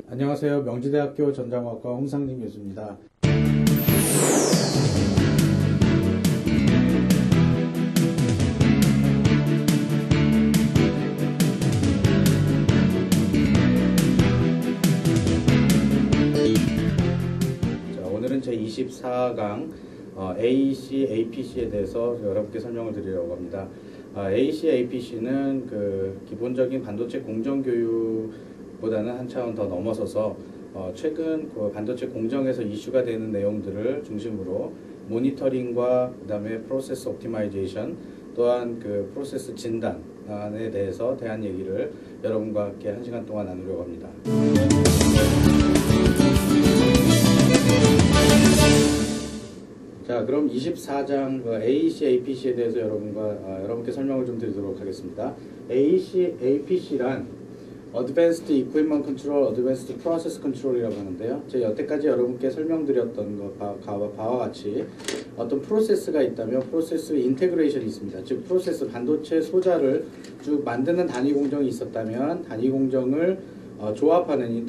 안녕하세요. 명지대학교 전자공학과 홍상진 교수입니다. 오늘은 제 24강 AEC, APC에 대해서 여러분께 설명을 드리려고 합니다. AEC, APC는 기본적인 반도체 공정교육보다는 한 차원 더 넘어서서 최근 반도체 공정에서 이슈가 되는 내용들을 중심으로 모니터링과 그 다음에 프로세스 옵티마이제이션 또한 프로세스 진단에 대해서 대한 얘기를 여러분과 함께 1시간 동안 나누려고 합니다. 자, 그럼 24장 AEC, APC에 대해서 여러분께 설명을 좀 드리도록 하겠습니다. AEC, APC란 Advanced Equipment Control, Advanced Process Control이라고 하는데요. 제가 여태까지 여러분께 설명드렸던 바와 같이 어떤 프로세스가 있다면 프로세스 인테그레이션이 있습니다. 즉 프로세스 반도체 소자를 쭉 만드는 단위 공정이 있었다면 단위 공정을 조합하는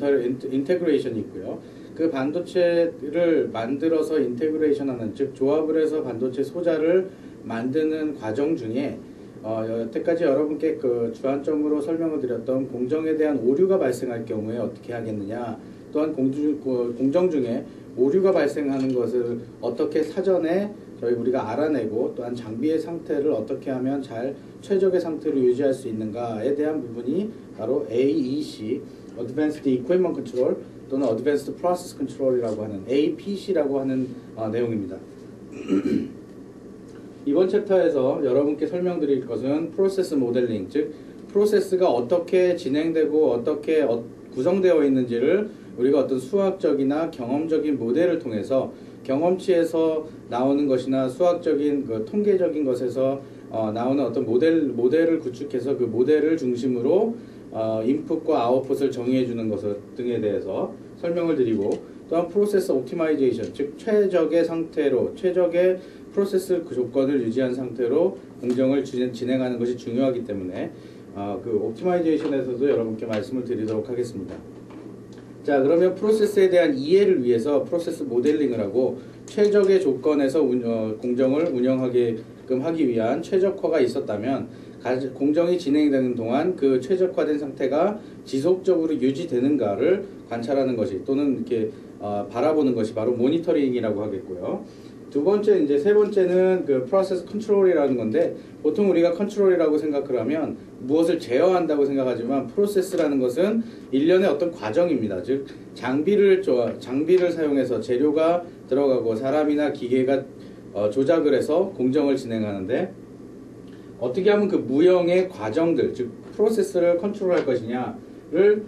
인테그레이션이 있고요. 그 반도체를 만들어서 인테그레이션하는, 즉 조합을 해서 반도체 소자를 만드는 과정 중에 여태까지 여러분께 주안점으로 설명을 드렸던 공정에 대한 오류가 발생할 경우에 어떻게 하겠느냐, 또한 공정 중에 오류가 발생하는 것을 어떻게 사전에 우리가 알아내고 또한 장비의 상태를 어떻게 하면 잘 최적의 상태로 유지할 수 있는가에 대한 부분이 바로 AEC, Advanced Equipment Control 또는 Advanced Process Control이라고 하는 APC라고 하는 내용입니다. 이번 챕터에서 여러분께 설명드릴 것은 프로세스 모델링, 즉 프로세스가 어떻게 진행되고 어떻게 구성되어 있는지를 우리가 어떤 수학적이나 경험적인 모델을 통해서 경험치에서 나오는 것이나 수학적인 통계적인 것에서 나오는 어떤 모델을 구축해서 그 모델을 중심으로 인풋과 아웃풋을 정의해 주는 것 등에 대해서 설명을 드리고, 또한 프로세스 옵티마이제이션, 즉 최적의 상태로 최적의 프로세스 조건을 유지한 상태로 공정을 진행하는 것이 중요하기 때문에 옵티마이제이션에서도 여러분께 말씀을 드리도록 하겠습니다. 자, 그러면 프로세스에 대한 이해를 위해서 프로세스 모델링을 하고 최적의 조건에서 공정을 운영하게끔 하기 위한 최적화가 있었다면 공정이 진행되는 동안 그 최적화된 상태가 지속적으로 유지되는가를 관찰하는 것이, 또는 이렇게 바라보는 것이 바로 모니터링이라고 하겠고요. 세 번째는 프로세스 컨트롤이라는 건데, 보통 우리가 컨트롤이라고 생각을 하면 무엇을 제어한다고 생각하지만 프로세스라는 것은 일련의 어떤 과정입니다. 즉 장비를 사용해서 재료가 들어가고 사람이나 기계가 조작을 해서 공정을 진행하는데, 어떻게 하면 그 무형의 과정들, 즉 프로세스를 컨트롤할 것이냐를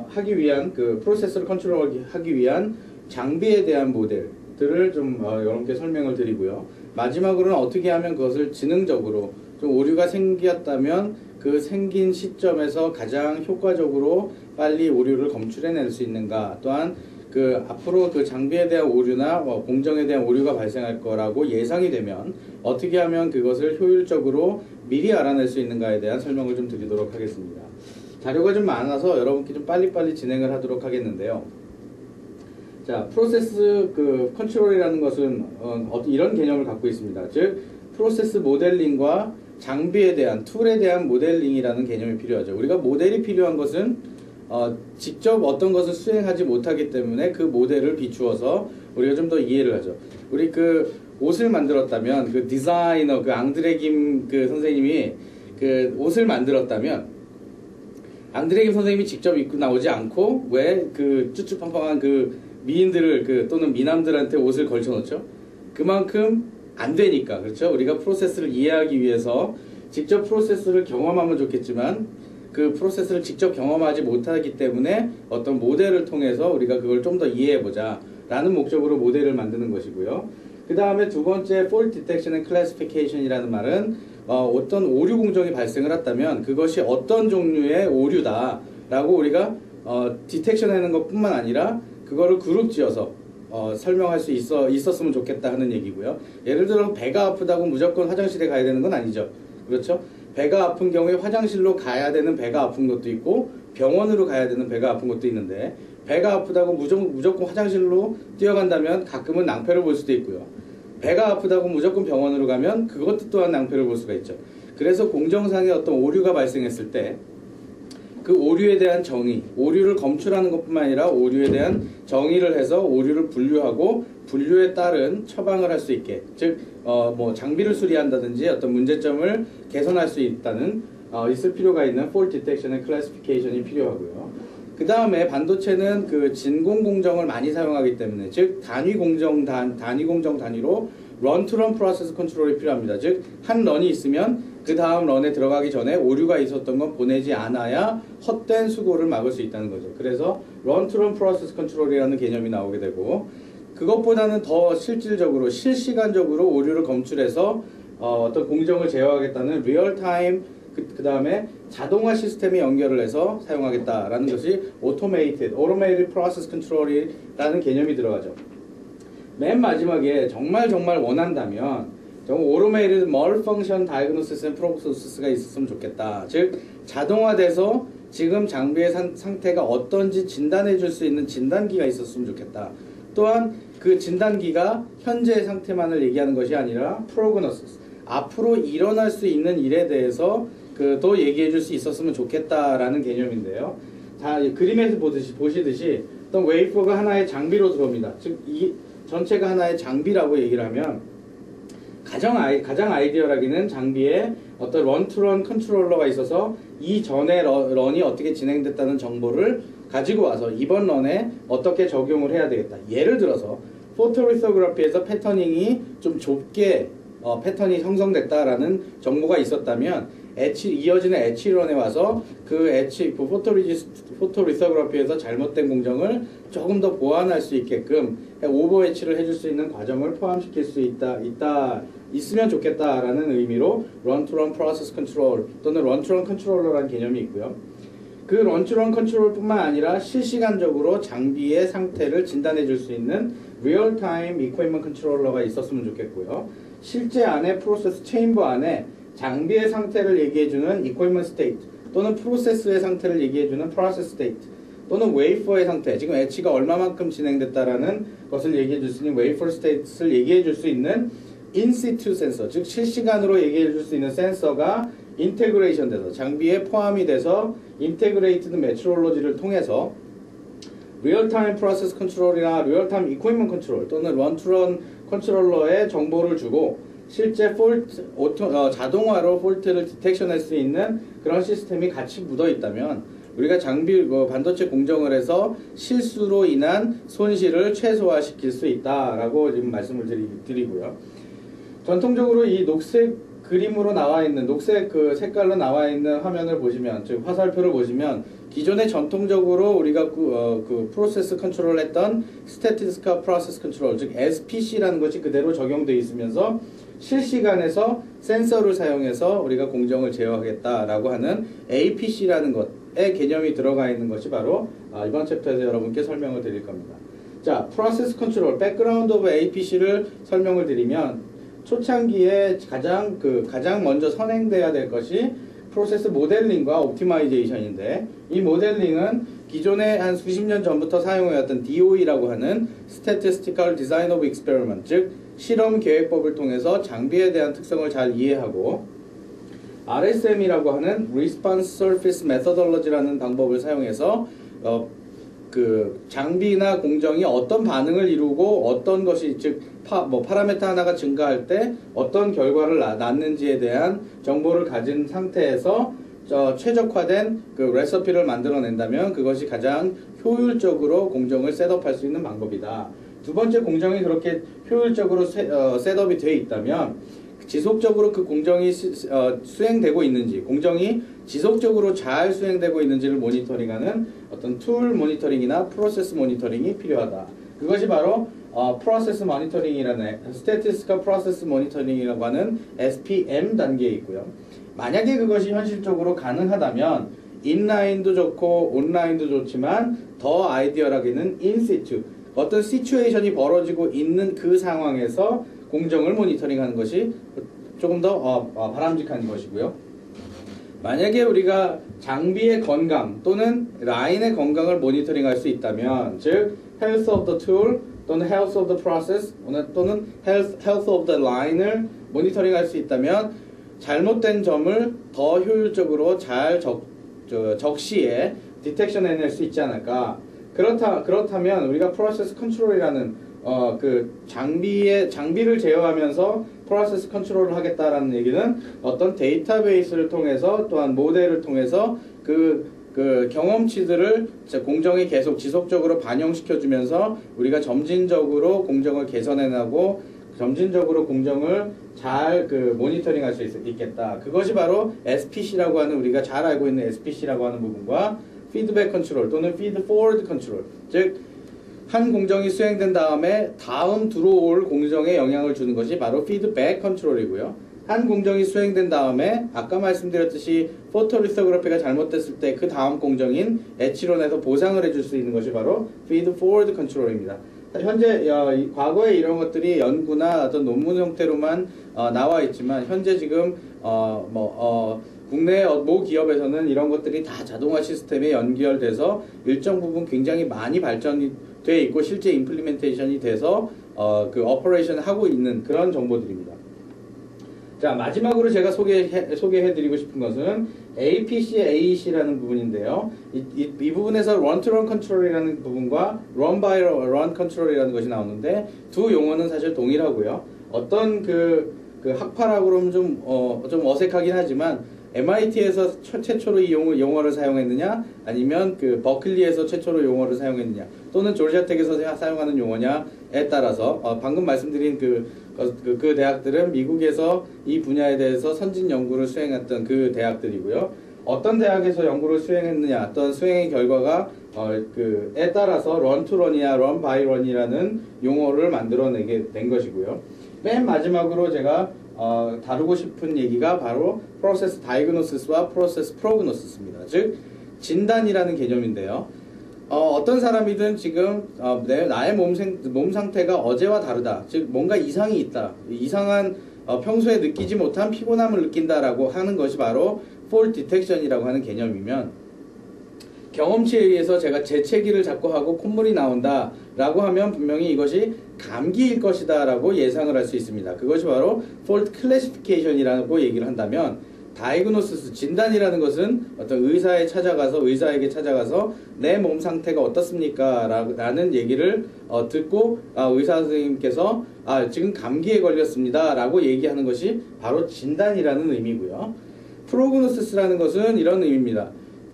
하기 위한 프로세스를 컨트롤하기 위한 장비에 대한 모델들을 좀 여러분께 설명을 드리고요. 마지막으로는 어떻게 하면 그것을 지능적으로 좀 오류가 생겼다면 그 생긴 시점에서 가장 효과적으로 빨리 오류를 검출해낼 수 있는가, 또한 앞으로 장비에 대한 오류나 공정에 대한 오류가 발생할 거라고 예상이 되면 어떻게 하면 그것을 효율적으로 미리 알아낼 수 있는가에 대한 설명을 좀 드리도록 하겠습니다. 자료가 좀 많아서 여러분께 좀 빨리빨리 진행을 하도록 하겠는데요. 자, 프로세스 컨트롤이라는 것은 이런 개념을 갖고 있습니다. 즉 프로세스 모델링과 장비에 대한, 툴에 대한 모델링이라는 개념이 필요하죠. 우리가 모델이 필요한 것은 직접 어떤 것을 수행하지 못하기 때문에 그 모델을 비추어서 우리가 좀 더 이해를 하죠. 우리 옷을 만들었다면 디자이너 앙드레 김 선생님이 옷을 만들었다면 앙드레 김 선생님이 직접 입고 나오지 않고 왜 쭈쭈팡팡한 미인들을 또는 미남들한테 옷을 걸쳐놓죠? 그만큼 안 되니까, 그렇죠? 우리가 프로세스를 이해하기 위해서 직접 프로세스를 경험하면 좋겠지만 그 프로세스를 직접 경험하지 못하기 때문에 어떤 모델을 통해서 우리가 그걸 좀 더 이해해보자 라는 목적으로 모델을 만드는 것이고요. 그 다음에 두 번째 Fault Detection and Classification이라는 말은 어떤 오류 공정이 발생을 했다면 그것이 어떤 종류의 오류다 라고 우리가 디텍션 하는 것 뿐만 아니라 그거를 그룹 지어서 설명할 수 있었으면 좋겠다 하는 얘기고요. 예를 들어 배가 아프다고 무조건 화장실에 가야 되는 건 아니죠. 그렇죠? 배가 아픈 경우에 화장실로 가야 되는 배가 아픈 것도 있고 병원으로 가야 되는 배가 아픈 것도 있는데 배가 아프다고 무조건 화장실로 뛰어간다면 가끔은 낭패를 볼 수도 있고요. 배가 아프다고 무조건 병원으로 가면 그것도 또한 낭패를 볼 수가 있죠. 그래서 공정상의 어떤 오류가 발생했을 때 그 오류에 대한 정의, 오류를 검출하는 것뿐만 아니라 오류에 대한 정의를 해서 오류를 분류하고 분류에 따른 처방을 할 수 있게, 즉 뭐 장비를 수리한다든지 어떤 문제점을 개선할 수 있을 필요가 있는 fault detection and classification이 필요하고요. 그 다음에 반도체는 그 진공 공정을 많이 사용하기 때문에, 즉 단위 공정 단위로 run to run process control이 필요합니다. 즉 한 런이 있으면 그 다음 런에 들어가기 전에 오류가 있었던 건 보내지 않아야 헛된 수고를 막을 수 있다는 거죠. 그래서 run to run process control이라는 개념이 나오게 되고, 그것보다는 더 실질적으로 실시간적으로 오류를 검출해서 어떤 공정을 제어하겠다는 리얼타임, 그 다음에 자동화 시스템에 연결을 해서 사용하겠다라는 것이 automated process control이라는 개념이 들어가죠. 맨 마지막에 정말 원한다면 automated malfunction diagnosis and prognosis가 있었으면 좋겠다. 즉 자동화돼서 지금 장비의 상태가 어떤지 진단해 줄 수 있는 진단기가 있었으면 좋겠다. 또한 그 진단기가 현재의 상태만을 얘기하는 것이 아니라 prognosis, 앞으로 일어날 수 있는 일에 대해서 또 얘기해 줄 수 있었으면 좋겠다라는 개념인데요. 자, 그림에서 보시듯이 어떤 웨이퍼가 하나의 장비로 들어옵니다. 즉 이 전체가 하나의 장비라고 얘기를 하면 가장 아이디어라기는 장비에 어떤 런-투-런 컨트롤러가 있어서 이전에 런이 어떻게 진행됐다는 정보를 가지고 와서 이번 런에 어떻게 적용을 해야 되겠다. 예를 들어서 포토리소그래피에서 패터닝이 좀 좁게 패턴이 형성됐다라는 정보가 있었다면 이어지는 엣지런에 와서 그 포토리소그래피에서 잘못된 공정을 조금 더 보완할 수 있게끔 오버 엣치를 해줄 수 있는 과정을 포함시킬 수 있으면 좋겠다라는 의미로 run to run process control 또는 run to run controller라는 개념이 있고요. 그 run to run control 뿐만 아니라 실시간적으로 장비의 상태를 진단해 줄 수 있는 real time equipment controller가 있었으면 좋겠고요. 실제 안에 프로세스 체인버 안에 장비의 상태를 얘기해주는 equipment state 또는 프로세스의 상태를 얘기해주는 process state 또는 웨이퍼의 상태, 지금 엣치가 얼마만큼 진행됐다라는 것을 얘기해줄 수 있는 웨이퍼 스테이트를 얘기해줄 수 있는 in-situ 센서, 즉 실시간으로 얘기해줄 수 있는 센서가 인테그레이션 돼서 장비에 포함이 돼서 인테그레이티드 메트롤로지를 통해서 리얼타임 프로세스 컨트롤이나 리얼타임 이퀴프먼트 컨트롤 또는 런-투-런 컨트롤러에 정보를 주고 실제 자동화로 폴트를 디텍션할 수 있는 그런 시스템이 같이 묻어 있다면 우리가 반도체 공정을 해서 실수로 인한 손실을 최소화시킬 수 있다라고 지금 말씀을 드리고요. 전통적으로 이 녹색 그림으로 나와 있는 녹색 색깔로 나와 있는 화면을 보시면, 즉 화살표를 보시면 기존에 전통적으로 우리가 프로세스 컨트롤을 했던 Statistical Process Control, 즉 SPC라는 것이 그대로 적용되어 있으면서 실시간에서 센서를 사용해서 우리가 공정을 제어하겠다라고 하는 APC라는 것의 개념이 들어가 있는 것이 바로 이번 챕터에서 여러분께 설명을 드릴 겁니다. 자, Process Control, Background of APC를 설명을 드리면 초창기에 가장 먼저 선행돼야 될 것이 프로세스 모델링과 옵티마이제이션인데, 이 모델링은 기존에 한 수십 년 전부터 사용해왔던 DOE라고 하는 Statistical Design of Experiment, 즉 실험 계획법을 통해서 장비에 대한 특성을 잘 이해하고, RSM이라고 하는 Response Surface Methodology라는 방법을 사용해서 장비나 공정이 어떤 반응을 이루고 어떤 것이, 즉 파라메터 하나가 증가할 때 어떤 결과를 낳는지에 대한 정보를 가진 상태에서 최적화된 레시피를 만들어낸다면 그것이 가장 효율적으로 공정을 셋업할 수 있는 방법이다. 두 번째, 공정이 그렇게 효율적으로 셋업이 되어 있다면 지속적으로 그 공정이 수행되고 있는지, 공정이 지속적으로 잘 수행되고 있는지를 모니터링하는 어떤 툴 모니터링이나 프로세스 모니터링이 필요하다. 그것이 바로 프로세스 모니터링이라는 Statistical Process Monitoring이라고 하는 SPM 단계에 있고요. 만약에 그것이 현실적으로 가능하다면 인라인도 좋고 온라인도 좋지만 더 아이디어라기는 인시투, 어떤 시츄에이션이 벌어지고 있는 그 상황에서 공정을 모니터링하는 것이 조금 더 바람직한 것이고요. 만약에 우리가 장비의 건강 또는 라인의 건강을 모니터링할 수 있다면, 즉 health of the tool 또는 health of the process 또는 health of the line을 모니터링할 수 있다면 잘못된 점을 더 효율적으로 잘 적시에 디텍션 해낼 수 있지 않을까. 그렇다면 우리가 프로세스 컨트롤이라는 그 장비를 제어하면서 프로세스 컨트롤을 하겠다라는 얘기는 어떤 데이터베이스를 통해서 또한 모델을 통해서 그 경험치들을 공정에 계속 지속적으로 반영시켜주면서 우리가 점진적으로 공정을 개선해나고 점진적으로 공정을 잘 모니터링할 수 있겠다. 그것이 바로 SPC라고 하는, 우리가 잘 알고 있는 SPC라고 하는 부분과 피드백 컨트롤 또는 피드 포워드 컨트롤, 즉 한 공정이 수행된 다음에 다음 들어올 공정에 영향을 주는 것이 바로 피드백 컨트롤이고요. 한 공정이 수행된 다음에 아까 말씀드렸듯이 포토리서그래피가 잘못됐을 때 그 다음 공정인 엣지론에서 보상을 해줄 수 있는 것이 바로 피드 포워드 컨트롤입니다. 현재 과거에 이런 것들이 연구나 어떤 논문 형태로만 나와 있지만, 현재 지금 국내 모 기업에서는 이런 것들이 다 자동화 시스템에 연결돼서 일정 부분 굉장히 많이 발전이 돼 있고 실제 임플리멘테이션이 돼서 오퍼레이션을 하고 있는 그런 정보들입니다. 자, 마지막으로 제가 소개해드리고 싶은 것은 APC, AEC라는 부분인데요. 이 부분에서 Run to Run Control이라는 부분과 Run by Run Control이라는 것이 나오는데, 두 용어는 사실 동일하고요. 어떤 학파라고 좀 어색하긴 하지만, MIT에서 최초로 이 용어를 사용했느냐, 아니면 버클리에서 최초로 용어를 사용했느냐, 또는 조지아텍에서 사용하는 용어냐에 따라서 방금 말씀드린 그 대학들은 미국에서 이 분야에 대해서 선진 연구를 수행했던 그 대학들이고요. 어떤 대학에서 연구를 수행했느냐, 어떤 수행의 결과가 에 따라서 run to run이나 run by run이라는 용어를 만들어내게 된 것이고요. 맨 마지막으로 제가 다루고 싶은 얘기가 바로 프로세스 다이그노시스와 프로세스 프로그노시스입니다. 즉 진단이라는 개념인데요. 어떤 사람이든 지금 나의 몸 상태가 어제와 다르다, 즉 뭔가 이상이 있다, 이상한 평소에 느끼지 못한 피곤함을 느낀다라고 하는 것이 바로 fault detection이라고 하는 개념이면, 경험치에 의해서 제가 재채기를 자꾸 하고 콧물이 나온다 라고 하면 분명히 이것이 감기일 것이다 라고 예상을 할 수 있습니다. 그것이 바로 fault classification이라고 얘기를 한다면, 다이그노시스, 진단이라는 것은 어떤 의사에게 찾아가서 내 몸 상태가 어떻습니까? 라는 얘기를 듣고 의사 선생님께서 지금 감기에 걸렸습니다 라고 얘기하는 것이 바로 진단이라는 의미고요. 프로그노시스라는 것은 이런 의미입니다.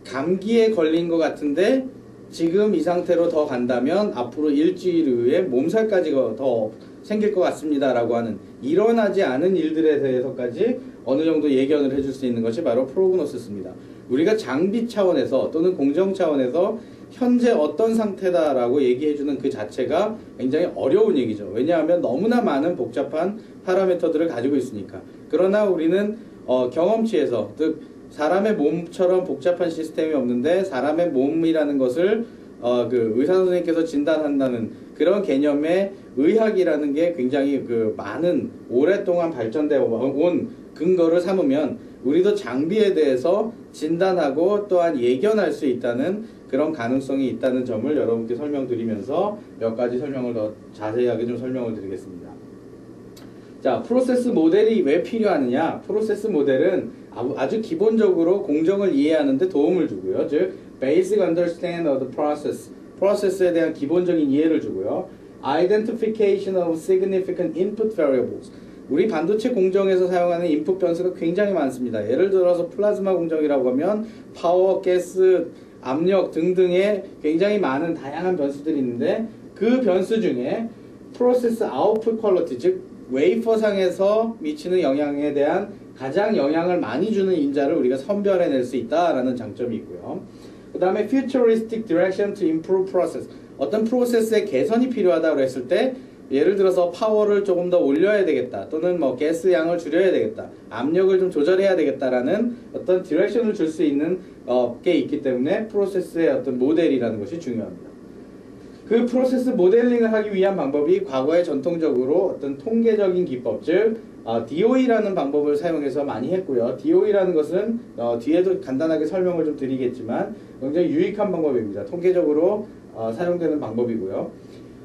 감기에 걸린 것 같은데 지금 이 상태로 더 간다면 앞으로 일주일 후에 몸살까지 더 생길 것 같습니다 라고 하는, 일어나지 않은 일들에 대해서까지 어느 정도 예견을 해줄 수 있는 것이 바로 프로그노시스입니다. 우리가 장비 차원에서 또는 공정 차원에서 현재 어떤 상태다라고 얘기해주는 그 자체가 굉장히 어려운 얘기죠. 왜냐하면 너무나 많은 복잡한 파라미터들을 가지고 있으니까. 그러나 우리는 경험치에서, 즉 사람의 몸처럼 복잡한 시스템이 없는데 사람의 몸이라는 것을 의사 선생님께서 진단한다는 그런 개념의 의학이라는 게 굉장히 많은 오랫동안 발전되어 온 근거를 삼으면, 우리도 장비에 대해서 진단하고 또한 예견할 수 있다는 그런 가능성이 있다는 점을 여러분께 설명드리면서 몇 가지 설명을 더 자세하게 좀 설명을 드리겠습니다. 자, 프로세스 모델이 왜 필요하느냐? 프로세스 모델은 아주 기본적으로 공정을 이해하는 데 도움을 주고요. 즉, basic understand of the process, 프로세스에 대한 기본적인 이해를 주고요. identification of significant input variables, 우리 반도체 공정에서 사용하는 인풋 변수가 굉장히 많습니다. 예를 들어서 플라즈마 공정이라고 하면 파워, 가스, 압력 등등의 굉장히 많은 다양한 변수들이 있는데, 그 변수 중에 프로세스 아웃풋 퀄리티, 즉 웨이퍼상에서 미치는 영향에 대한 가장 영향을 많이 주는 인자를 우리가 선별해낼 수 있다라는 장점이 있고요. 그 다음에 futuristic direction to improve process, 어떤 프로세스의 개선이 필요하다고 했을 때, 예를 들어서 파워를 조금 더 올려야 되겠다, 또는 가스 양을 줄여야 되겠다, 압력을 좀 조절해야 되겠다라는 어떤 디렉션을 줄 수 있는 게 있기 때문에 프로세스의 어떤 모델이라는 것이 중요합니다. 그 프로세스 모델링을 하기 위한 방법이 과거에 전통적으로 어떤 통계적인 기법, 즉 DOE라는 방법을 사용해서 많이 했고요. DOE라는 것은 뒤에도 간단하게 설명을 좀 드리겠지만 굉장히 유익한 방법입니다. 통계적으로 사용되는 방법이고요.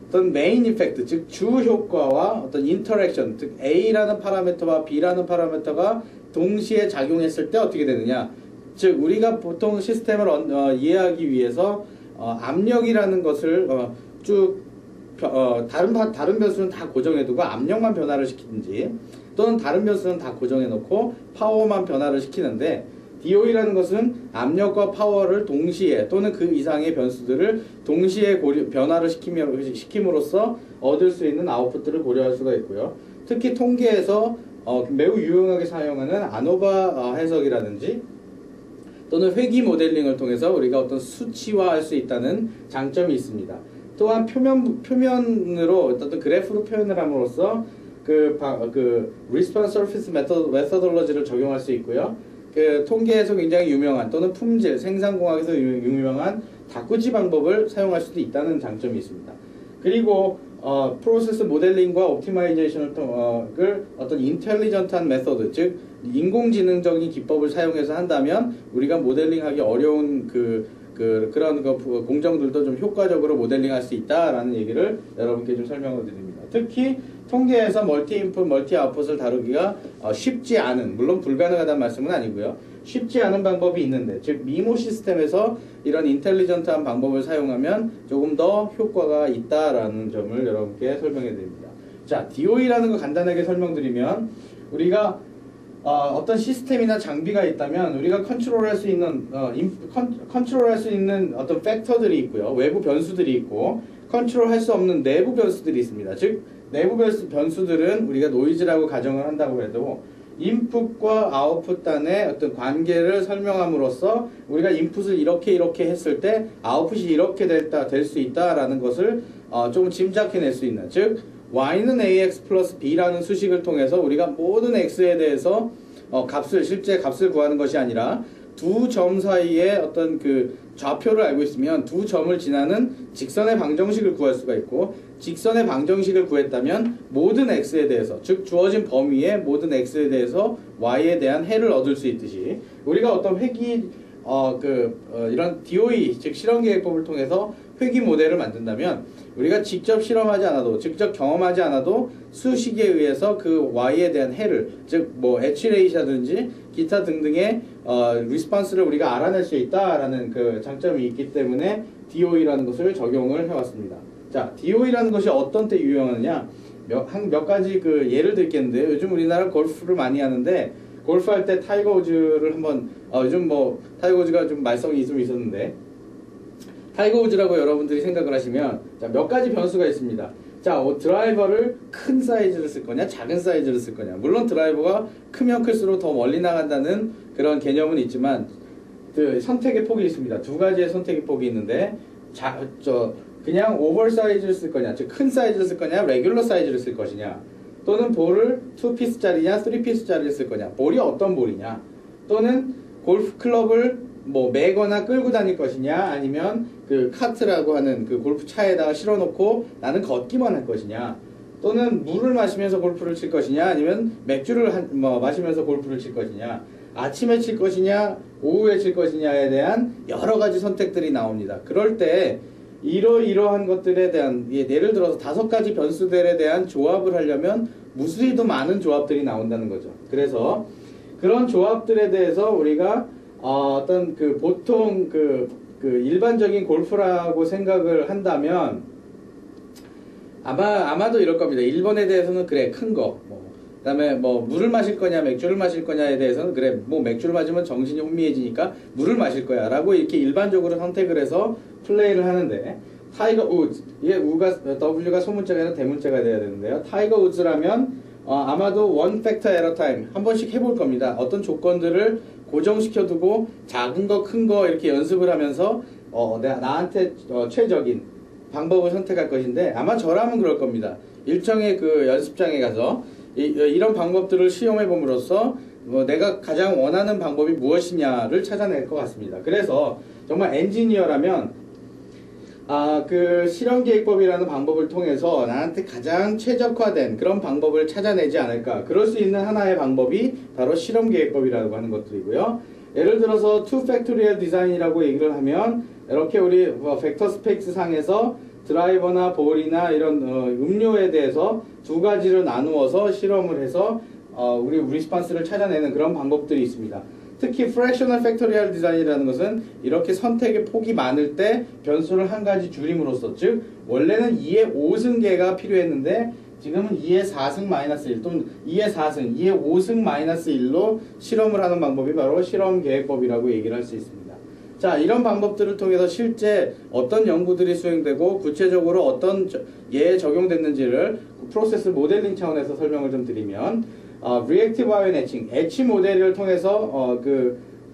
어떤 메인 이펙트, 즉 주 효과와 어떤 인터랙션, 즉 A라는 파라미터와 B라는 파라미터가 동시에 작용했을 때 어떻게 되느냐. 즉 우리가 보통 시스템을 이해하기 위해서 압력이라는 것을 쭉 다른 변수는 다 고정해두고 압력만 변화를 시키든지 또는 다른 변수는 다 고정해놓고 파워만 변화를 시키는데 DOE라는 것은 압력과 파워를 동시에 또는 그 이상의 변수들을 동시에 변화를 시킴으로써 얻을 수 있는 아웃풋들을 고려할 수가 있고요. 특히 통계에서 매우 유용하게 사용하는 아노바 해석이라든지 또는 회귀 모델링을 통해서 우리가 어떤 수치화할 수 있다는 장점이 있습니다. 또한 표면으로 어떤 그래프로 표현을 함으로써 그 Response Surface Methodology를 적용할 수 있고요. 그 통계에서 굉장히 유명한 또는 품질, 생산공학에서 유명한 다꾸지 방법을 사용할 수도 있다는 장점이 있습니다. 그리고 프로세스 모델링과 옵티마이제이션을 어떤 인텔리전트한 메소드, 즉 인공지능적인 기법을 사용해서 한다면 우리가 모델링하기 어려운 그런 공정들도 좀 효과적으로 모델링할 수 있다라는 얘기를 여러분께 좀 설명을 드립니다. 특히 통계에서 멀티 인풋, 멀티 아웃풋을 다루기가 쉽지 않은, 물론 불가능하다는 말씀은 아니고요. 쉽지 않은 방법이 있는데, 즉 미모 시스템에서 이런 인텔리전트한 방법을 사용하면 조금 더 효과가 있다라는 점을 여러분께 설명해 드립니다. 자, DOE라는 거 간단하게 설명드리면 우리가 어떤 시스템이나 장비가 있다면 우리가 컨트롤할 수 있는 어떤 팩터들이 있고요. 외부 변수들이 있고 컨트롤할 수 없는 내부 변수들이 있습니다. 즉 내부 변수들은 우리가 노이즈라고 가정을 한다고 해도 인풋과 아웃풋 단의 어떤 관계를 설명함으로써 우리가 인풋을 이렇게 했을 때 아웃풋이 이렇게 될 수 있다라는 것을 조금 짐작해낼 수 있는, 즉 y는 ax 플러스 b라는 수식을 통해서 우리가 모든 x에 대해서 실제 값을 구하는 것이 아니라 두 점 사이에 어떤 그 좌표를 알고 있으면 두 점을 지나는 직선의 방정식을 구할 수가 있고, 직선의 방정식을 구했다면 모든 x에 대해서, 즉 주어진 범위의 모든 x에 대해서 y에 대한 해를 얻을 수 있듯이 우리가 어떤 이런 DOE, 즉 실험계획법을 통해서 회귀 모델을 만든다면 우리가 직접 실험하지 않아도, 직접 경험하지 않아도 수식에 의해서 그 y에 대한 해를, 즉 뭐 H레이시라든지 기타 등등의 리스폰스를 우리가 알아낼 수 있다라는 그 장점이 있기 때문에 DOE라는 것을 적용을 해왔습니다. 자, DOE라는 것이 어떤 때 유용하느냐? 몇 가지 그 예를 들겠는데요. 요즘 우리나라 골프를 많이 하는데 골프할 때 타이거 우즈를 한번 요즘 뭐 타이거 우즈가 좀 말썽이 좀 있었는데, 타이거 우즈라고 여러분들이 생각을 하시면 자, 몇 가지 변수가 있습니다. 자, 드라이버를 큰 사이즈를 쓸 거냐 작은 사이즈를 쓸 거냐. 물론 드라이버가 크면 클수록 더 멀리 나간다는 그런 개념은 있지만 그 선택의 폭이 있습니다. 두 가지의 선택의 폭이 있는데 그냥 오버 사이즈를 쓸 거냐, 즉 큰 사이즈를 쓸 거냐, 레귤러 사이즈를 쓸 것이냐, 또는 볼을 2피스짜리냐 3피스짜리를 쓸 거냐, 볼이 어떤 볼이냐, 또는 골프 클럽을 뭐 매거나 끌고 다닐 것이냐, 아니면 그 카트라고 하는 그 골프 차에다가 실어놓고 나는 걷기만 할 것이냐, 또는 물을 마시면서 골프를 칠 것이냐, 아니면 맥주를 마시면서 골프를 칠 것이냐, 아침에 칠 것이냐 오후에 칠 것이냐에 대한 여러 가지 선택들이 나옵니다. 그럴 때 이러한 것들에 대한, 예를 들어서 5가지 변수들에 대한 조합을 하려면 무수히도 많은 조합들이 나온다는 거죠. 그래서 그런 조합들에 대해서 우리가 어떤 그 보통 그 일반적인 골프라고 생각을 한다면 아마도 이럴 겁니다. 1번에 대해서는 그래 큰 거, 그다음에 뭐 물을 마실 거냐 맥주를 마실 거냐에 대해서는 그래 뭐 맥주를 마시면 정신이 혼미해지니까 물을 마실 거야 라고 이렇게 일반적으로 선택을 해서 플레이를 하는데, 타이거 우즈, 이게 W가 소문자가 아니라 대문자가 돼야 되는데요. 타이거 우즈라면 아마도 원 팩터 에러 타임 한 번씩 해볼 겁니다. 어떤 조건들을 고정시켜두고 작은 거 큰 거 이렇게 연습을 하면서 나한테 최적인 방법을 선택할 것인데, 아마 저라면 그럴 겁니다. 일정의 그 연습장에 가서 이런 방법들을 시험해 봄으로써 내가 가장 원하는 방법이 무엇이냐를 찾아낼 것 같습니다. 그래서 정말 엔지니어라면 그 실험계획법이라는 방법을 통해서 나한테 가장 최적화된 그런 방법을 찾아내지 않을까. 그럴 수 있는 하나의 방법이 바로 실험계획법이라고 하는 것들이고요. 예를 들어서 투 팩토리얼 디자인이라고 얘기를 하면 이렇게 우리 벡터 스페이스 상에서 드라이버나 볼이나 이런 음료에 대해서 두 가지로 나누어서 실험을 해서 우리 리스폰스를 찾아내는 그런 방법들이 있습니다. 특히 프랙셔널 팩토리얼 디자인이라는 것은 이렇게 선택의 폭이 많을 때 변수를 한 가지 줄임으로써, 즉 원래는 2의 5승계가 필요했는데 지금은 2의 4승 마이너스 1 또는 2의 4승, 2의 5승 마이너스 1로 실험을 하는 방법이 바로 실험계획법이라고 얘기를 할 수 있습니다. 자, 이런 방법들을 통해서 실제 어떤 연구들이 수행되고 구체적으로 어떤 예에 적용됐는지를 프로세스 모델링 차원에서 설명을 좀 드리면, 리액티브 아이온 애칭, 애치 모델을 통해서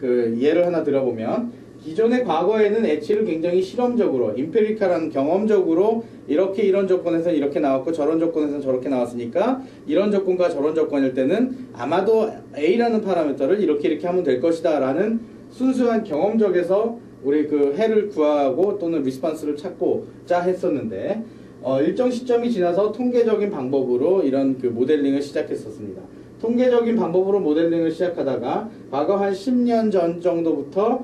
예를 하나 들어보면, 기존의 과거에는 애치를 굉장히 실험적으로, 임페리카라는 경험적으로 이렇게 이런 조건에서 이렇게 나왔고 저런 조건에서 저렇게 나왔으니까 이런 조건과 저런 조건일 때는 아마도 A라는 파라미터를 이렇게 하면 될 것이다 라는 순수한 경험적에서 우리 그 해를 구하고 또는 리스폰스를 찾고자 했었는데, 일정 시점이 지나서 통계적인 방법으로 이런 그 모델링을 시작했었습니다. 통계적인 방법으로 모델링을 시작하다가 과거 한 10년 전 정도부터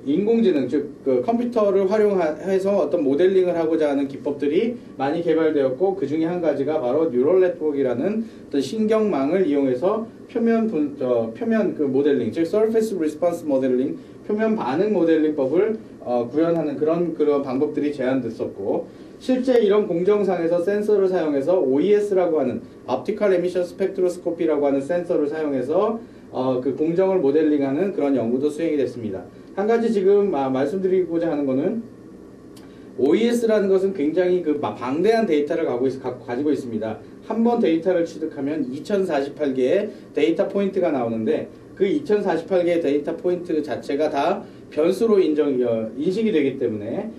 인공지능, 즉 그 컴퓨터를 활용해서 어떤 모델링을 하고자 하는 기법들이 많이 개발되었고, 그 중에 한 가지가 바로 뉴럴 네트워크라는 어떤 신경망을 이용해서 표면 그 모델링, 즉 Surface Response Modeling, 표면 반응 모델링법을 구현하는 그런 방법들이 제안됐었고, 실제 이런 공정상에서 센서를 사용해서 OES라고 하는 Optical Emission Spectroscopy라고 하는 센서를 사용해서 그 공정을 모델링하는 그런 연구도 수행이 됐습니다. 한 가지 지금 말씀드리고자 하는 거는, OES라는 것은 굉장히 그 방대한 데이터를 가지고 있습니다. 한 번 데이터를 취득하면 2048개의 데이터 포인트가 나오는데, 그 2048개의 데이터 포인트 자체가 다 변수로 인식이 되기 때문에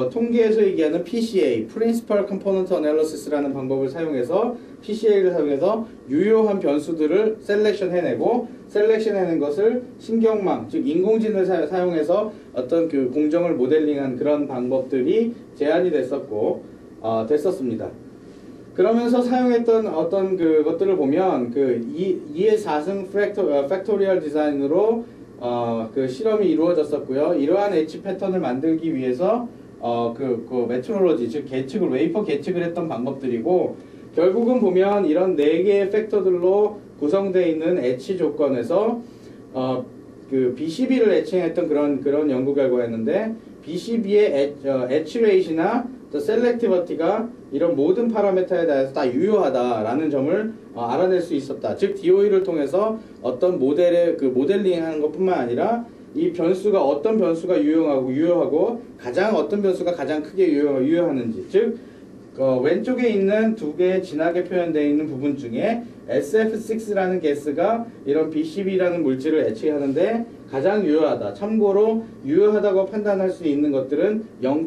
통계에서 얘기하는 PCA, Principal Component Analysis라는 방법을 사용해서, PCA를 사용해서 유효한 변수들을 셀렉션 해낸 것을 신경망, 즉 인공지능을 사용해서 어떤 그 공정을 모델링한 그런 방법들이 제안이 됐었습니다. 그러면서 사용했던 어떤 그것들을 보면, 그 2의 4승 팩토리얼 디자인으로 그 실험이 이루어졌었고요. 이러한 엣지 패턴을 만들기 위해서 그 메트로로지, 즉 계측을, 웨이퍼 계측을 했던 방법들이고, 결국은 보면 이런 4개의 팩터들로 구성되어 있는 엣치 조건에서 그 BCB를 애칭했던 그런 연구 결과였는데, BCB의 엣치 레이시나 셀렉티버티가 이런 모든 파라미터에 대해서 다 유효하다라는 점을 알아낼 수 있었다. 즉 DOE를 통해서 어떤 모델의 그 모델링하는 것뿐만 아니라 이 변수가 어떤 변수가 유효하고 어떤 변수가 가장 크게 유효하는지, 즉 왼쪽에 있는 두 개의 진하게 표현되어 있는 부분 중에 SF6라는 가스가 이런 BCB라는 물질을 애취하는데 가장 유효하다. 참고로 유효하다고 판단할 수 있는 것들은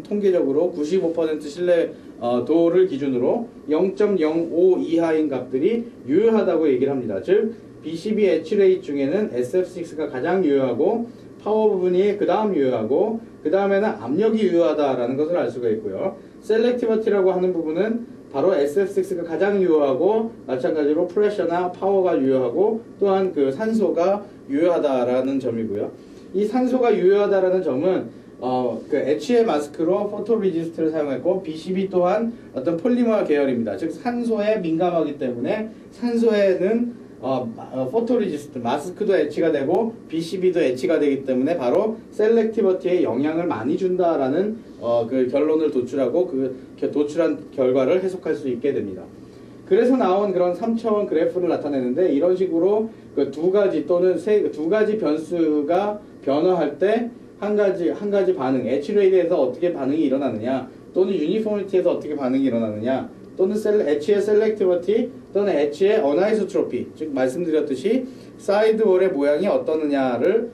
통계적으로 95% 신뢰도를 기준으로 0.05 이하인 값들이 유효하다고 얘기를 합니다. 즉 BCB 애취 레이트 중에는 SF6가 가장 유효하고, 파워 부분이 그 다음 유효하고, 그 다음에는 압력이 유효하다라는 것을 알 수가 있고요. 셀렉티버티라고 하는 부분은 바로 SF6가 가장 유효하고, 마찬가지로 프레셔나 파워가 유효하고, 또한 그 산소가 유효하다라는 점이고요. 이 산소가 유효하다라는 점은 그 엣치의 마스크로 포토리지스트를 사용했고, BCB 또한 어떤 폴리머 계열입니다. 즉 산소에 민감하기 때문에 산소에는 포토리지스트, 마스크도 엣치가 되고 BCB도 엣치가 되기 때문에 바로 셀렉티버티에 영향을 많이 준다라는 그 결론을 도출하고, 그 도출한 결과를 해석할 수 있게 됩니다. 그래서 나온 그런 3차원 그래프를 나타내는데, 이런 식으로 그 두 가지 변수가 변화할 때 한 가지 반응, 엣치레이트에서 어떻게 반응이 일어나느냐, 또는 유니포미티에서 어떻게 반응이 일어나느냐, 또는 엣치의 셀렉티버티, 또는 엣치의 어나이소트로피, 즉 말씀드렸듯이 사이드월의 모양이 어떠느냐를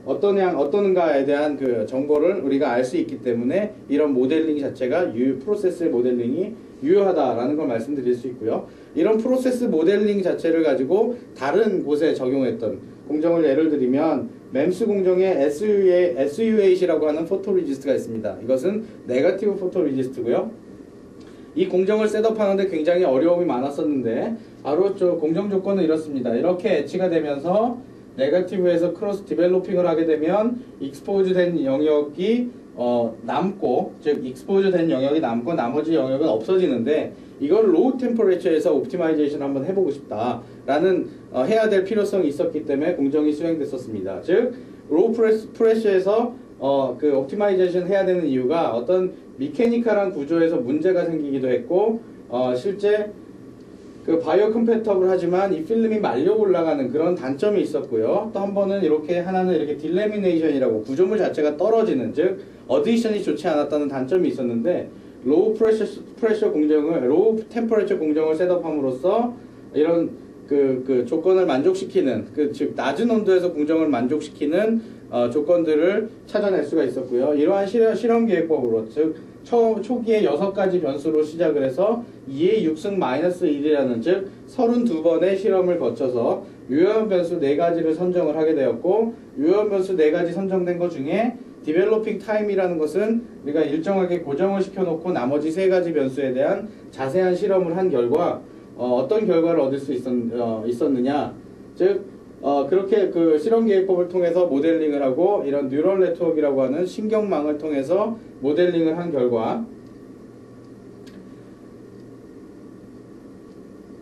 어떠는가에 대한 그 정보를 우리가 알 수 있기 때문에 이런 모델링 자체가 프로세스의 모델링이 유효하다라는 걸 말씀드릴 수 있고요. 이런 프로세스 모델링 자체를 가지고 다른 곳에 적용했던 공정을 예를 들면, MEMS 공정에 SU8이라고 하는 포토리지스트가 있습니다. 이것은 네거티브 포토리지스트고요. 이 공정을 셋업하는데 굉장히 어려움이 많았었는데 바로 저 공정 조건은 이렇습니다. 이렇게 애치가 되면서 네거티브에서 크로스 디벨로핑을 하게 되면 익스포즈 된 영역이 남고, 즉 익스포즈 된 영역이 남고 나머지 영역은 없어지는데 이걸 로우 템퍼레처에서 옵티마이제이션 한번 해보고 싶다라는 해야 될 필요성이 있었기 때문에 공정이 수행됐었습니다. 즉 로우 프레셔에서 그 옵티마이제이션 해야 되는 이유가 어떤 미케니컬한 구조에서 문제가 생기기도 했고 실제 그 바이오 컴패터블 하지만 이 필름이 말려 올라가는 그런 단점이 있었고요. 또 한 번은 이렇게 하나는 이렇게 딜레미네이션이라고 구조물 자체가 떨어지는, 즉 어디션이 좋지 않았다는 단점이 있었는데 로우 프레셔 공정을, 로우 템퍼레처 공정을 셋업함으로써 이런 그 조건을 만족시키는, 즉 낮은 온도에서 공정을 만족시키는 조건들을 찾아낼 수가 있었고요. 이러한 실험 계획법으로, 즉 초기에 6가지 변수로 시작을 해서 2의 6승 마이너스 1이라는, 즉 32번의 실험을 거쳐서 유효한 변수 4가지를 선정을 하게 되었고, 유효한 변수 4가지 선정된 것 중에 디벨로핑 타임이라는 것은 우리가 일정하게 고정을 시켜놓고 나머지 3가지 변수에 대한 자세한 실험을 한 결과 어떤 결과를 얻을 수 있었느냐, 즉 그렇게 그 실험 계획법을 통해서 모델링을 하고 이런 뉴럴 네트워크라고 하는 신경망을 통해서 모델링을 한 결과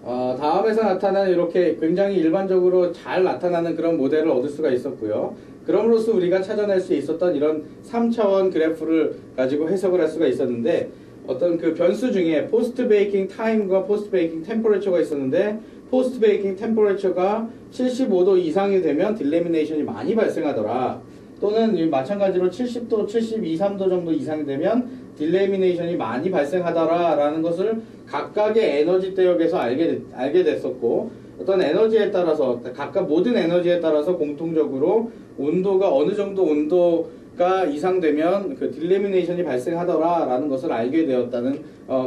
다음에서 나타나는 이렇게 굉장히 일반적으로 잘 나타나는 그런 모델을 얻을 수가 있었고요. 그럼으로써 우리가 찾아낼 수 있었던 이런 3차원 그래프를 가지고 해석을 할 수가 있었는데, 어떤 그 변수 중에 포스트 베이킹 타임과 포스트 베이킹 템퍼레처가 있었는데, 포스트 베이킹 템퍼레처가 75도 이상이 되면 딜레미네이션이 많이 발생하더라. 또는 마찬가지로 70도, 72, 3도 정도 이상이 되면 딜레미네이션이 많이 발생하더라 라는 것을 각각의 에너지 대역에서 알게 됐었고, 어떤 에너지에 따라서, 각각 모든 에너지에 따라서 공통적으로 온도가 어느 정도 온도가 이상되면 그 딜레미네이션이 발생하더라 라는 것을 알게 되었다는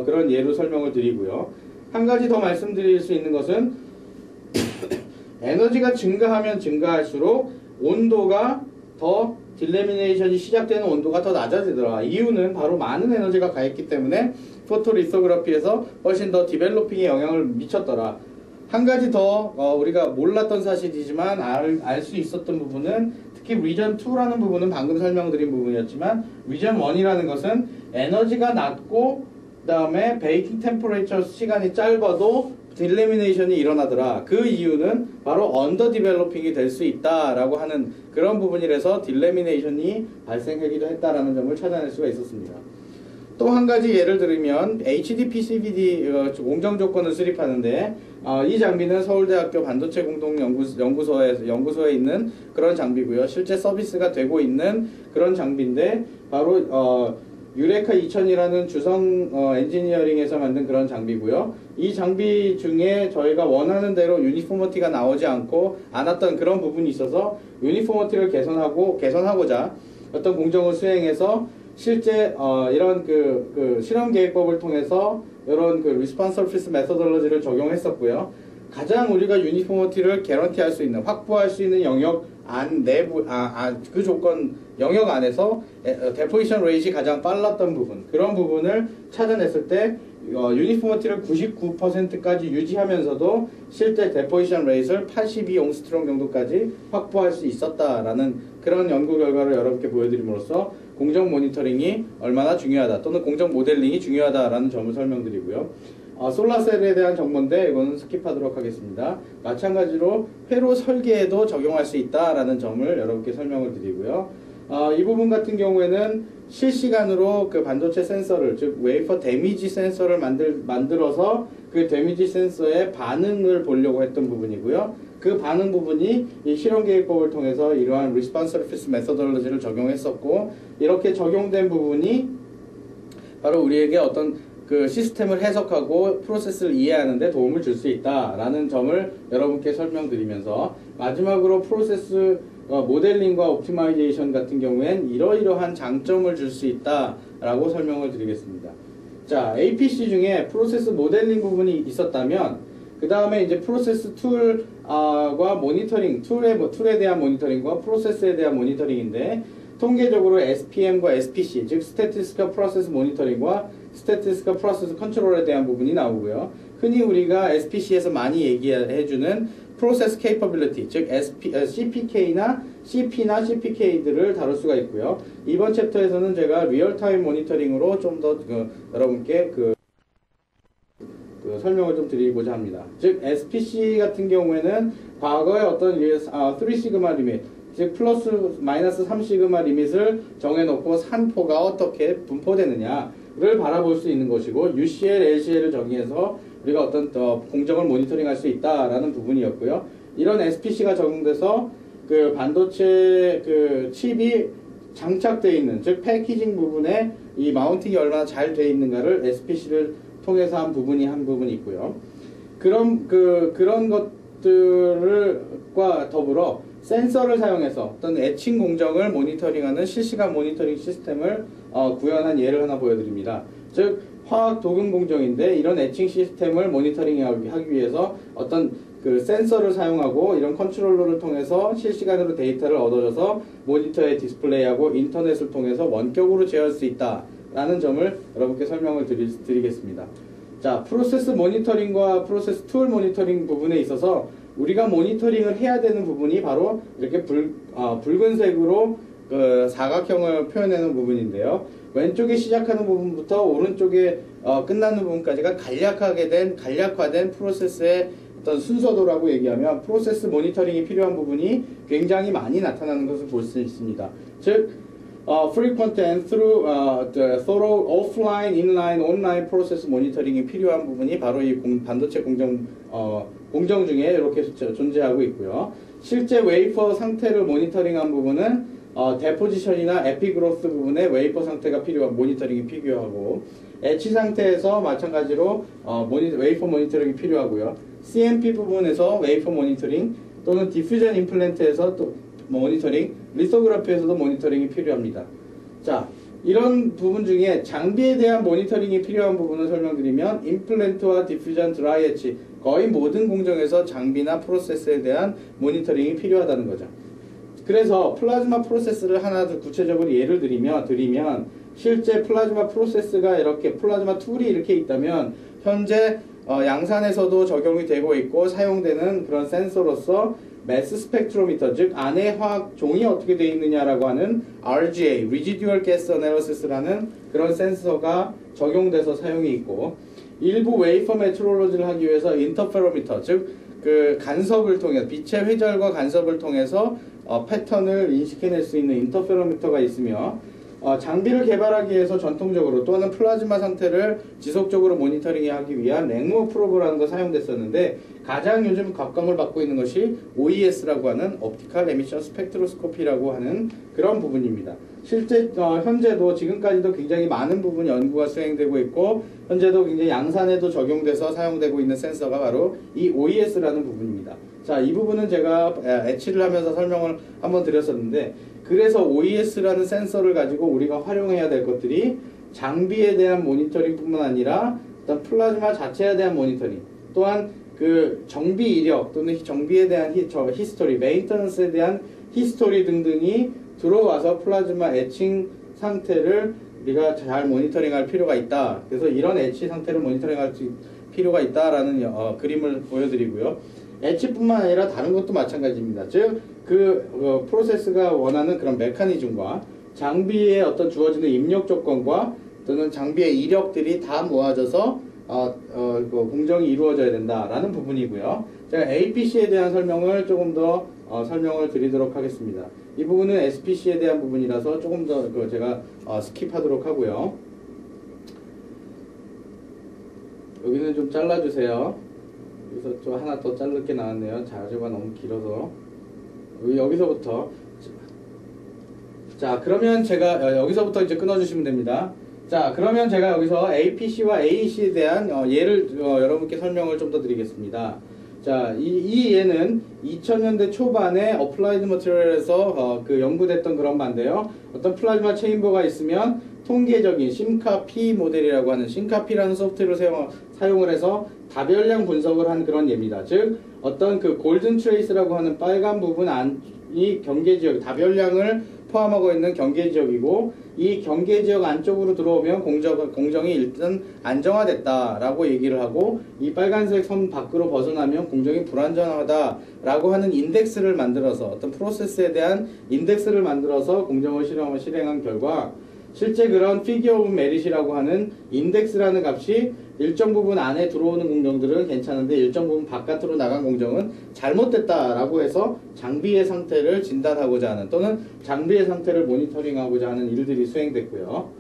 그런 예로 설명을 드리고요. 한 가지 더 말씀드릴 수 있는 것은 에너지가 증가하면 증가할수록 온도가 더 딜레미네이션이 시작되는 온도가 더 낮아지더라. 이유는 바로 많은 에너지가 가했기 때문에 포토리소그래피에서 훨씬 더 디벨로핑에 영향을 미쳤더라. 한 가지 더 우리가 몰랐던 사실이지만 알 수 있었던 부분은, 특히 리전 2라는 부분은 방금 설명드린 부분이었지만 리전 1이라는 것은 에너지가 낮고 그 다음에 베이킹 템퍼레처 시간이 짧아도 딜레미네이션이 일어나더라. 그 이유는 바로 언더 디벨로핑이 될 수 있다라고 하는 그런 부분이라서 딜레미네이션이 발생하기도 했다라는 점을 찾아낼 수가 있었습니다. 또 한 가지 예를 들면 HDPCVD 공정 조건을 수립하는데 이 장비는 서울대학교 반도체 공동 연구소에 있는 그런 장비고요. 실제 서비스가 되고 있는 그런 장비인데 바로 유레카 2000이라는 주성 엔지니어링에서 만든 그런 장비고요. 이 장비 중에 저희가 원하는 대로 유니포머티가 나오지 않았던 그런 부분이 있어서 유니포머티를 개선하고자 어떤 공정을 수행해서 실제 이런 그 실험 계획법을 통해서 이런 그 리스폰스 서피스 메서돌로지를 적용했었고요. 가장 우리가 유니포머티를 개런티할 수 있는, 확보할 수 있는 영역 그 조건 영역 안에서 데포지션 레이트가 가장 빨랐던 부분, 그런 부분을 찾아냈을 때 유니포머티를 99%까지 유지하면서도 실제 데포지션 레이트를 82옹스트롱 정도까지 확보할 수 있었다라는 그런 연구 결과를 여러분께 보여드림으로써 공정 모니터링이 얼마나 중요하다, 또는 공정 모델링이 중요하다라는 점을 설명드리고요. 솔라셀에 대한 정보인데 이거는 스킵하도록 하겠습니다. 마찬가지로 회로 설계에도 적용할 수 있다라는 점을 여러분께 설명을 드리고요. 이 부분 같은 경우에는 실시간으로 그 반도체 센서를, 즉 웨이퍼 데미지 센서를 만들어서 그 데미지 센서의 반응을 보려고 했던 부분이고요. 그 반응 부분이 이 실험 계획법을 통해서 이러한 리스폰스 서피스 메서돌로지를 적용했었고, 이렇게 적용된 부분이 바로 우리에게 어떤 그 시스템을 해석하고 프로세스를 이해하는 데 도움을 줄 수 있다라는 점을 여러분께 설명드리면서, 마지막으로 프로세스 모델링과 옵티마이제이션 같은 경우엔 이러이러한 장점을 줄 수 있다라고 설명을 드리겠습니다. 자, APC 중에 프로세스 모델링 부분이 있었다면 그 다음에 이제 프로세스 툴 과 모니터링, 툴에 대한 모니터링과 프로세스에 대한 모니터링인데 통계적으로 SPM과 SPC, 즉 Statistical Process Monitoring과 Statistical Process Control에 대한 부분이 나오고요. 흔히 우리가 SPC에서 많이 얘기해주는 Process Capability, 즉 CPK나 CP나 CPK들을 다룰 수가 있고요. 이번 챕터에서는 제가 리얼타임 모니터링으로 좀 더 여러분께 설명을 좀 드리고자 합니다. 즉 SPC 같은 경우에는 과거에 어떤 3시그마 리밋, 즉 플러스 마이너스 3시그마 리밋을 정해놓고 산포가 어떻게 분포되느냐를 바라볼 수 있는 것이고, UCL, LCL을 정의해서 우리가 어떤 공정을 모니터링할 수 있다라는 부분이었고요. 이런 SPC가 적용돼서 그 반도체 그 칩이 장착되어 있는, 즉 패키징 부분에 이 마운팅이 얼마나 잘 되어 있는가를 SPC를 통해서 한 부분이 있고요. 그런 것들과 더불어 센서를 사용해서 어떤 애칭 공정을 모니터링하는 실시간 모니터링 시스템을 구현한 예를 하나 보여드립니다. 즉 화학 도금 공정인데 이런 애칭 시스템을 모니터링하기 위해서 어떤 그 센서를 사용하고 이런 컨트롤러를 통해서 실시간으로 데이터를 얻어줘서 모니터에 디스플레이하고 인터넷을 통해서 원격으로 제어할 수 있다라는 점을 여러분께 설명을 드리겠습니다. 자, 프로세스 모니터링과 프로세스 툴 모니터링 부분에 있어서 우리가 모니터링을 해야 되는 부분이 바로 이렇게 붉은색으로 그 사각형을 표현하는 부분인데요. 왼쪽에 시작하는 부분부터 오른쪽에 끝나는 부분까지가 간략화된 프로세스의 어떤 순서도라고 얘기하면 프로세스 모니터링이 필요한 부분이 굉장히 많이 나타나는 것을 볼 수 있습니다. 즉, frequent and thorough offline, inline, online process 모니터링이 필요한 부분이 바로 이 반도체 공정 중에 이렇게 존재하고 있고요. 실제 웨이퍼 상태를 모니터링한 부분은 데포지션이나 에피그로스 부분에 웨이퍼 상태가 모니터링이 필요하고, 엣치 상태에서 마찬가지로 웨이퍼 모니터링이 필요하고요. CMP 부분에서 웨이퍼 모니터링 또는 디퓨전 임플란트에서 또 모니터링, 리소그래피에서도 모니터링이 필요합니다. 자, 이런 부분 중에 장비에 대한 모니터링이 필요한 부분을 설명드리면 임플란트와 디퓨전, 드라이 엣치 거의 모든 공정에서 장비나 프로세스에 대한 모니터링이 필요하다는 거죠. 그래서 플라즈마 프로세스를 하나 더 구체적으로 예를 들이면 실제 플라즈마 프로세스가 이렇게 플라즈마 툴이 이렇게 있다면 현재 양산에서도 적용이 되고 있고 사용되는 그런 센서로서 매스 스펙트로미터, 즉 안에 화학 종이 어떻게 되어 있느냐라고 하는 RGA, Residual Gas Analysis라는 그런 센서가 적용돼서 사용이 있고, 일부 웨이퍼 메트롤로지를 하기 위해서 인터페로미터, 즉 그 간섭을 통해서 빛의 회절과 간섭을 통해서 패턴을 인식해낼 수 있는 인터페로미터가 있으며, 장비를 개발하기 위해서 전통적으로 또는 플라즈마 상태를 지속적으로 모니터링하기 위한 랭모 프로브라는 거 사용됐었는데, 가장 요즘 각광을 받고 있는 것이 OES라고 하는 옵티컬 에미션 스펙트로스코피라고 하는 그런 부분입니다. 실제 현재도 지금까지도 굉장히 많은 부분 연구가 수행되고 있고 현재도 굉장히 양산에도 적용돼서 사용되고 있는 센서가 바로 이 OES라는 부분입니다. 자, 이 부분은 제가 엣치를 하면서 설명을 한번 드렸었는데, 그래서 OES라는 센서를 가지고 우리가 활용해야 될 것들이 장비에 대한 모니터링 뿐만 아니라 일단 플라즈마 자체에 대한 모니터링, 또한 그 정비 이력 또는 정비에 대한 히스토리, 메인터넌스에 대한 히스토리 등등이 들어와서 플라즈마 애칭 상태를 우리가 잘 모니터링할 필요가 있다. 그래서 이런 엣치 상태를 모니터링할 필요가 있다라는 그림을 보여드리고요. 엣치뿐만 아니라 다른 것도 마찬가지입니다. 즉, 프로세스가 원하는 그런 메커니즘과 장비에 어떤 주어지는 입력 조건과 또는 장비의 이력들이 다 모아져서 공정이 이루어져야 된다라는 부분이고요. 제가 APC에 대한 설명을 조금 더 설명을 드리도록 하겠습니다. 이 부분은 SPC에 대한 부분이라서 조금 더 제가 스킵하도록 하고요. 여기는 좀 잘라주세요. 여기서 좀 하나 더 자를 게 나왔네요. 자료가 너무 길어서 여기서부터. 자, 그러면 제가 여기서부터 이제 끊어주시면 됩니다. 자, 그러면 제가 여기서 APC와 AEC에 대한 예를 여러분께 설명을 좀 더 드리겠습니다. 자, 이 예는 2000년대 초반에 어플라이드 머티리얼에서 그 연구됐던 그런 바인데요. 어떤 플라즈마 체인버가 있으면 통계적인 심카피 모델이라고 하는 심카피라는 소프트웨어를 사용을 해서 다별량 분석을 한 그런 예입니다. 즉 어떤 그 골든 트레이스라고 하는 빨간 부분 안이 경계지역, 다별량을 포함하고 있는 경계지역이고, 이 경계지역 안쪽으로 들어오면 공정이 일단 안정화됐다라고 얘기를 하고, 이 빨간색 선 밖으로 벗어나면 공정이 불안정하다라고 하는 인덱스를 만들어서, 어떤 프로세스에 대한 인덱스를 만들어서 공정을 실행한 결과, 실제 그런 피겨 오브 메릿이라고 하는 인덱스라는 값이 일정 부분 안에 들어오는 공정들은 괜찮은데 일정 부분 바깥으로 나간 공정은 잘못됐다라고 해서 장비의 상태를 진단하고자 하는, 또는 장비의 상태를 모니터링하고자 하는 일들이 수행됐고요.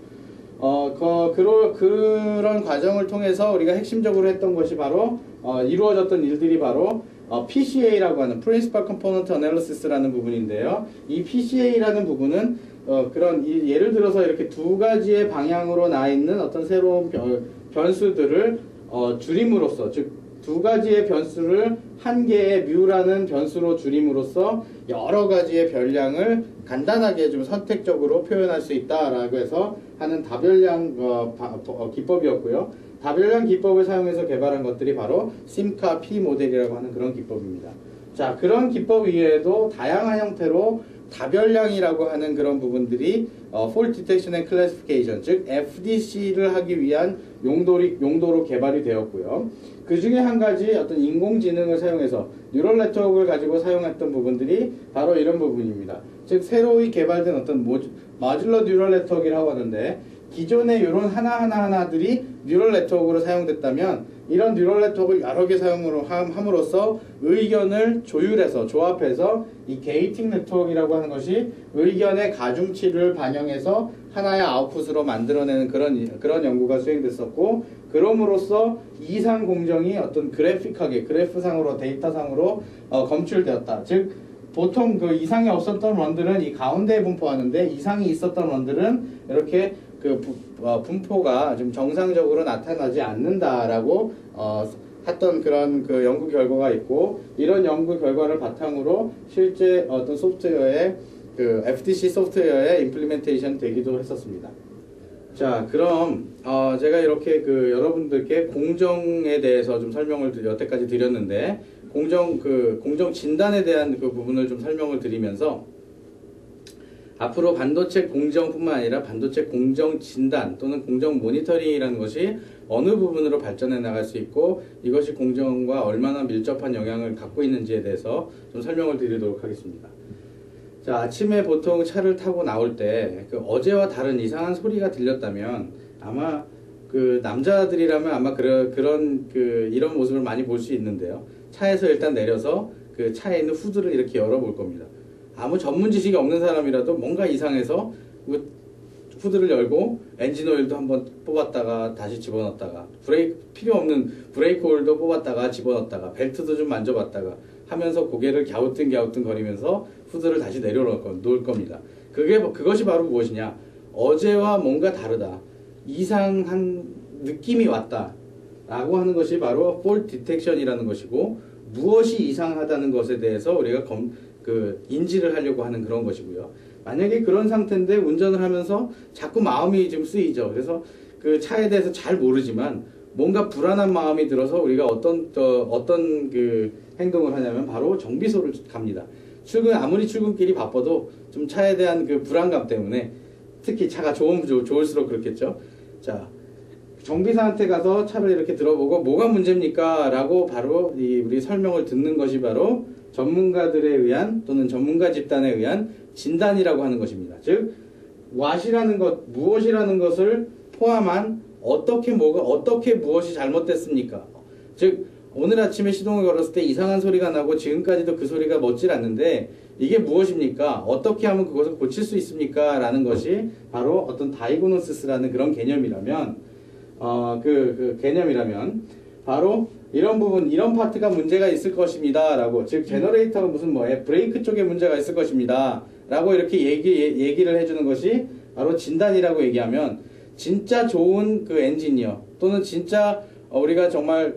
그런 과정을 통해서 우리가 핵심적으로 했던 것이 바로 이루어졌던 일들이 바로 PCA라고 하는 Principal Component Analysis라는 부분인데요. 이 PCA라는 부분은 예를 들어서 이렇게 두 가지의 방향으로 나 있는 어떤 새로운 변수들을 줄임으로써, 즉 두 가지의 변수를 한 개의 뮤라는 변수로 줄임으로써 여러 가지의 별량을 간단하게 좀 선택적으로 표현할 수 있다라고 해서 하는 다별량 기법이었고요. 다별량 기법을 사용해서 개발한 것들이 바로 심카 P 모델이라고 하는 그런 기법입니다. 자, 그런 기법 이외에도 다양한 형태로 다별량이라고 하는 그런 부분들이 Fault Detection and Classification, 즉 FDC를 하기 위한 용도로 개발이 되었고요. 그 중에 한 가지 어떤 인공지능을 사용해서 뉴럴 네트워크를 가지고 사용했던 부분들이 바로 이런 부분입니다. 즉 새로이 개발된 어떤 마듈러 뉴럴 네트워크라고 하는데, 기존의 이런 하나하나들이 뉴럴 네트워크로 사용됐다면 이런 뉴럴 네트워크를 여러 개 함으로써 의견을 조율해서 조합해서 이 게이팅 네트워크라고 하는 것이 의견의 가중치를 반영해서 하나의 아웃풋으로 만들어내는 그런 연구가 수행됐었고, 그럼으로써 이상 공정이 어떤 그래프상으로 데이터상으로 검출되었다. 즉 보통 그 이상이 없었던 원들은 이 가운데에 분포하는데, 이상이 있었던 원들은 이렇게 분포가 좀 정상적으로 나타나지 않는다라고 했던 그런 그 연구 결과가 있고, 이런 연구 결과를 바탕으로 실제 어떤 소프트웨어의 그 FDC 소프트웨어의 임플리멘테이션 되기도 했었습니다. 자, 그럼 제가 이렇게 그 여러분들께 공정에 대해서 좀 설명을 여태까지 드렸는데, 공정 진단에 대한 그 부분을 좀 설명을 드리면서, 앞으로 반도체 공정뿐만 아니라 반도체 공정 진단 또는 공정 모니터링이라는 것이 어느 부분으로 발전해 나갈 수 있고, 이것이 공정과 얼마나 밀접한 영향을 갖고 있는지에 대해서 좀 설명을 드리도록 하겠습니다. 자, 아침에 보통 차를 타고 나올 때 그 어제와 다른 이상한 소리가 들렸다면, 아마 그 남자들이라면 아마 이런 모습을 많이 볼 수 있는데요. 차에서 일단 내려서 그 차에 있는 후드를 이렇게 열어볼 겁니다. 아무 전문 지식이 없는 사람이라도 뭔가 이상해서 후드를 열고 엔진 오일도 한번 뽑았다가 다시 집어넣었다가, 필요 없는 브레이크 오일도 뽑았다가 집어넣었다가, 벨트도 좀 만져봤다가 하면서 고개를 갸우뚱 거리면서 후드를 다시 내려놓을 겁니다. 그것이 바로 무엇이냐? 어제와 뭔가 다르다, 이상한 느낌이 왔다 라고 하는 것이 바로 Fault Detection이라는 것이고, 무엇이 이상하다는 것에 대해서 우리가 인지를 하려고 하는 그런 것이고요. 만약에 그런 상태인데 운전을 하면서 자꾸 마음이 좀 쓰이죠. 그래서 그 차에 대해서 잘 모르지만 뭔가 불안한 마음이 들어서 우리가 어떤 그 행동을 하냐면 바로 정비소를 갑니다. 아무리 출근길이 바빠도 좀 차에 대한 그 불안감 때문에, 특히 차가 좋을수록 그렇겠죠. 자, 정비사한테 가서 차를 이렇게 들어보고 뭐가 문제입니까? 라고 바로 우리 설명을 듣는 것이 바로 전문가들에 의한 또는 전문가 집단에 의한 진단이라고 하는 것입니다. 즉 무엇이라는 것을 포함한 어떻게 무엇이 잘못됐습니까? 즉 오늘 아침에 시동을 걸었을 때 이상한 소리가 나고 지금까지도 그 소리가 멎질 않는데 이게 무엇입니까? 어떻게 하면 그것을 고칠 수 있습니까? 라는 것이 바로 어떤 다이그노시스라는 그런 개념이라면, 개념이라면 바로 이런 부분, 이런 파트가 문제가 있을 것입니다 라고, 즉 제너레이터가 브레이크 쪽에 문제가 있을 것입니다 라고 이렇게 얘기를 해주는 것이 바로 진단이라고 얘기하면, 진짜 좋은 그 엔지니어 또는 진짜 우리가 정말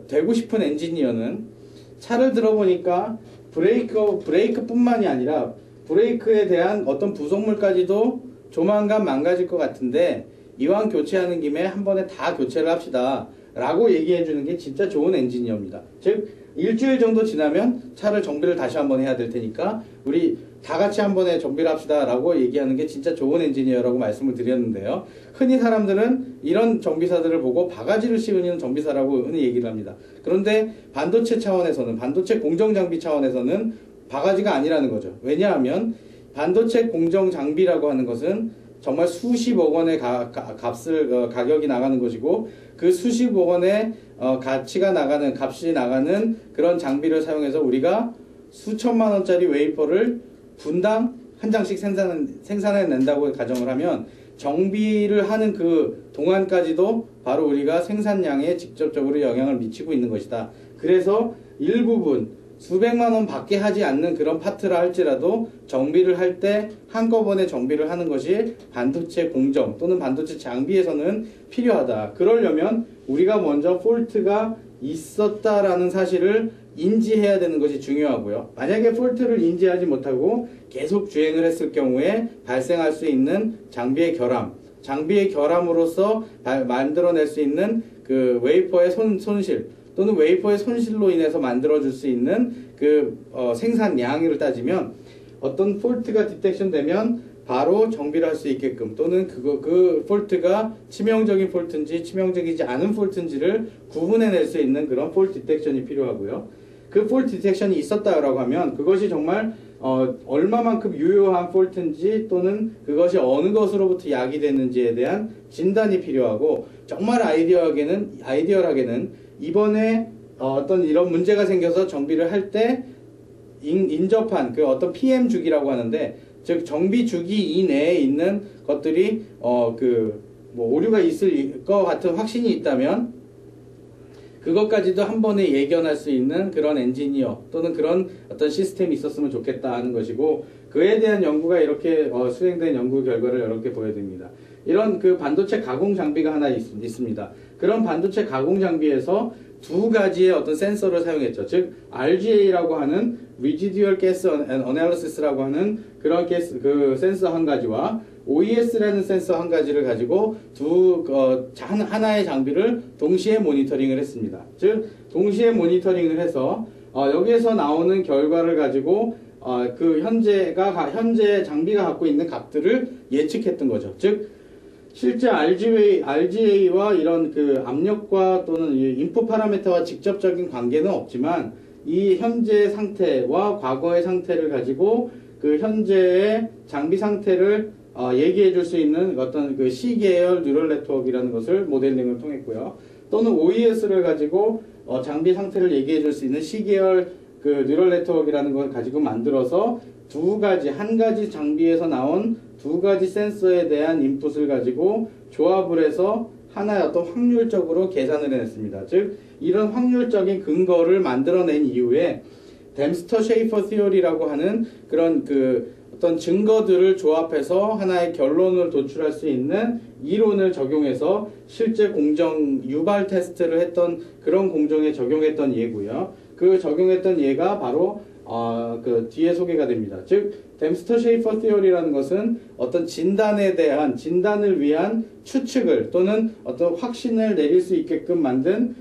되고 싶은 엔지니어는 차를 들어보니까 브레이크뿐만이 아니라 브레이크에 대한 어떤 부속물까지도 조만간 망가질 것 같은데 이왕 교체하는 김에 한 번에 다 교체를 합시다 라고 얘기해 주는 게 진짜 좋은 엔지니어입니다. 즉 일주일 정도 지나면 차를 정비를 다시 한번 해야 될 테니까 우리 다 같이 한 번에 정비를 합시다 라고 얘기하는 게 진짜 좋은 엔지니어라고 말씀을 드렸는데요. 흔히 사람들은 이런 정비사들을 보고 바가지를 씌우는 정비사라고 흔히 얘기를 합니다. 그런데 반도체 차원에서는, 반도체 공정장비 차원에서는 바가지가 아니라는 거죠. 왜냐하면 반도체 공정장비라고 하는 것은 정말 수십억 원의 가격이 나가는 것이고 그 수십억 원의 값이 나가는 그런 장비를 사용해서 우리가 수천만 원짜리 웨이퍼를 분당 한 장씩 생산해낸다고 가정을 하면 정비를 하는 그 동안까지도 바로 우리가 생산량에 직접적으로 영향을 미치고 있는 것이다. 그래서 일부분 수백만 원 밖에 하지 않는 그런 파트라 할지라도 정비를 할 때 한꺼번에 정비를 하는 것이 반도체 공정 또는 반도체 장비에서는 필요하다. 그러려면 우리가 먼저 폴트가 있었다라는 사실을 인지해야 되는 것이 중요하고요. 만약에 폴트를 인지하지 못하고 계속 주행을 했을 경우에 발생할 수 있는 장비의 결함으로서 만들어낼 수 있는 그 웨이퍼의 손실 또는 웨이퍼의 손실로 인해서 만들어줄 수 있는 그 생산량을 따지면 어떤 폴트가 디텍션 되면 바로 정비를 할 수 있게끔 또는 그 폴트가 치명적인 폴트인지 치명적이지 않은 폴트인지를 구분해낼 수 있는 그런 폴트 디텍션이 필요하고요. 그 폴트 디텍션이 있었다라고 하면 그것이 정말 얼마만큼 유효한 폴트인지 또는 그것이 어느 것으로부터 야기됐는지에 대한 진단이 필요하고 정말 아이디얼하게는 이번에 어떤 이런 문제가 생겨서 정비를 할 때 인접한 그 어떤 PM 주기라고 하는데 즉 정비 주기 이내에 있는 것들이 오류가 있을 것 같은 확신이 있다면 그것까지도 한 번에 예견할 수 있는 그런 엔지니어 또는 그런 어떤 시스템이 있었으면 좋겠다 하는 것이고 그에 대한 연구가 이렇게 수행된 연구 결과를 이렇게 보여드립니다. 이런 그 반도체 가공 장비가 하나 있습니다. 그런 반도체 가공 장비에서 두 가지의 어떤 센서를 사용했죠. 즉 RGA라고 하는 Residual Gas Analysis라고 하는 그런 그 센서 한 가지와 OES라는 센서 한 가지를 가지고 하나의 장비를 동시에 모니터링을 했습니다. 즉 동시에 모니터링을 해서 여기에서 나오는 결과를 가지고 그 현재 장비가 갖고 있는 값들을 예측했던 거죠. 즉 실제 RGA와 이런 그 압력과 또는 인풋 파라미터와 직접적인 관계는 없지만 이 현재 상태와 과거의 상태를 가지고 그 현재의 장비 상태를 얘기해 줄 수 있는 어떤 그 C계열 뉴럴 네트워크라는 것을 모델링을 통했고요. 또는 OES를 가지고 장비 상태를 얘기해 줄 수 있는 C계열 그 뉴럴 네트워크라는 걸 가지고 만들어서 한 가지 장비에서 나온 두 가지 센서에 대한 인풋을 가지고 조합을 해서 하나의 어떤 확률적으로 계산을 해냈습니다. 즉 이런 확률적인 근거를 만들어낸 이후에 댐스터 쉐이퍼 시어리라고 하는 그런 그 어떤 증거들을 조합해서 하나의 결론을 도출할 수 있는 이론을 적용해서 실제 공정 유발 테스트를 했던 그런 공정에 적용했던 예고요. 그 적용했던 예가 바로 그 뒤에 소개가 됩니다. 즉 댐스터 쉐이퍼 시어리라는 것은 어떤 진단을 위한 추측을 또는 어떤 확신을 내릴 수 있게끔 만든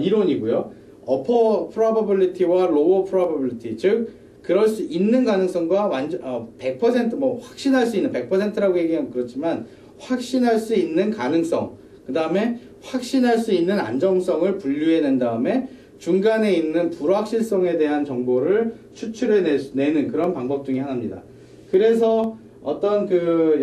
이론이고요. upper probability와 lower probability, 즉 그럴 수 있는 가능성과 완전 100% 확신할 수 있는 100%라고 얘기하면 그렇지만 확신할 수 있는 가능성, 그 다음에 확신할 수 있는 안정성을 분류해낸 다음에 중간에 있는 불확실성에 대한 정보를 추출해내는 그런 방법 중에 하나입니다. 그래서 어떤 그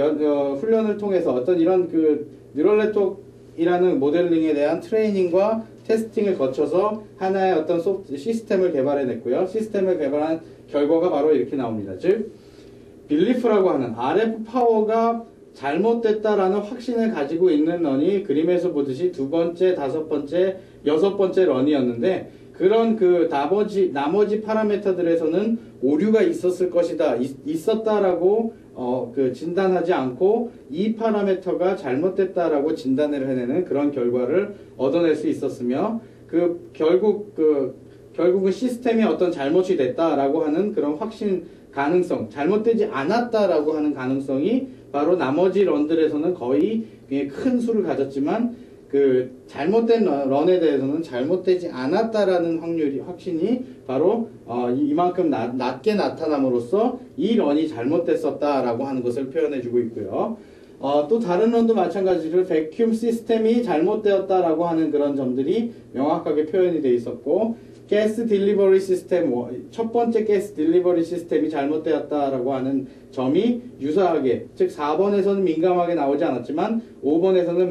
훈련을 통해서 어떤 이런 그 뉴럴 네트워크라는 모델링에 대한 트레이닝과 테스팅을 거쳐서 하나의 어떤 시스템을 개발해냈고요. 시스템을 개발한 결과가 바로 이렇게 나옵니다. 즉, 빌리프라고 하는 RF 파워가 잘못됐다라는 확신을 가지고 있는 런이 그림에서 보듯이 두 번째, 다섯 번째, 여섯 번째 런이었는데 그런 그 나머지 파라미터들에서는 오류가 있었을 것이다, 있었다라고 그 진단하지 않고 이 파라미터가 잘못됐다라고 진단을 해내는 그런 결과를 얻어낼 수 있었으며 그 결국 그 결국은 시스템이 어떤 잘못이 됐다라고 하는 그런 확신 가능성, 잘못되지 않았다라고 하는 가능성이 바로 나머지 런들에서는 거의 굉장히 큰 수를 가졌지만 그 잘못된 런에 대해서는 잘못되지 않았다라는 확신이 바로 이만큼 낮게 나타남으로써 이 런이 잘못됐었다라고 하는 것을 표현해주고 있고요. 또 다른 런도 마찬가지로 백큐um 시스템이 잘못되었다라고 하는 그런 점들이 명확하게 표현이 되어 있었고 가스 딜리버리 시스템, 첫 번째 가스 딜리버리 시스템이 잘못되었다라고 하는 점이 유사하게, 즉 4번에서는 민감하게 나오지 않았지만 5번에서는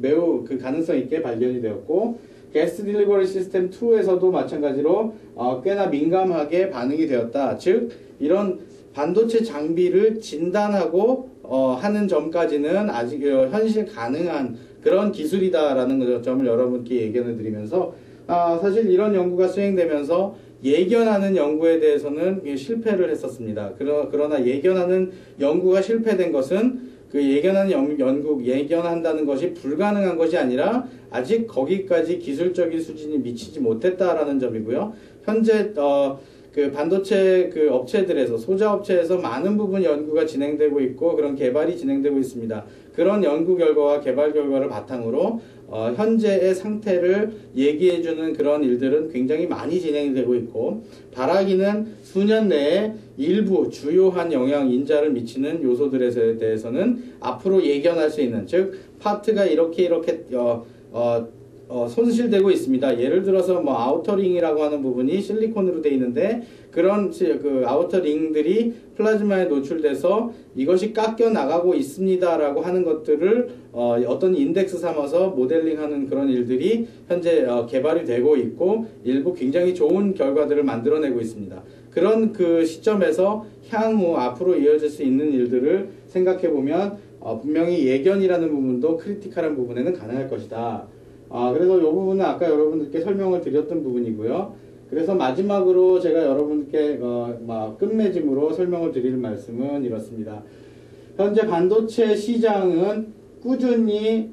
매우 그 가능성 있게 발견이 되었고, 가스 딜리버리 시스템 2에서도 마찬가지로 꽤나 민감하게 반응이 되었다. 즉 이런 반도체 장비를 진단하고 하는 점까지는 아직 현실 가능한 그런 기술이다라는 점을 여러분께 예견을 드리면서 사실 이런 연구가 수행되면서 예견하는 연구에 대해서는 실패를 했었습니다. 그러나 예견하는 연구가 실패된 것은 그 예견한다는 것이 불가능한 것이 아니라 아직 거기까지 기술적인 수준이 미치지 못했다라는 점이고요. 현재 그 반도체 그 업체들에서 소자 업체에서 많은 부분 연구가 진행되고 있고 그런 개발이 진행되고 있습니다. 그런 연구 결과와 개발 결과를 바탕으로 현재의 상태를 얘기해주는 그런 일들은 굉장히 많이 진행되고 있고, 바라기는 수년 내에 일부 주요한 인자를 미치는 요소들에 대해서는 앞으로 예견할 수 있는, 즉 파트가 이렇게 손실되고 있습니다. 예를 들어서 뭐 아우터링이라고 하는 부분이 실리콘으로 되어 있는데 그런 그 아우터링들이 플라즈마에 노출돼서 이것이 깎여 나가고 있습니다라고 하는 것들을 어떤 인덱스 삼아서 모델링하는 그런 일들이 현재 개발이 되고 있고 일부 굉장히 좋은 결과들을 만들어내고 있습니다. 그런 그 시점에서 향후 앞으로 이어질 수 있는 일들을 생각해 보면 분명히 예견이라는 부분도 크리티컬한 부분에는 가능할 것이다. 그래서 이 부분은 아까 여러분들께 설명을 드렸던 부분이고요. 그래서 마지막으로 제가 여러분께 끝맺음으로 설명을 드릴 말씀은 이렇습니다. 현재 반도체 시장은 꾸준히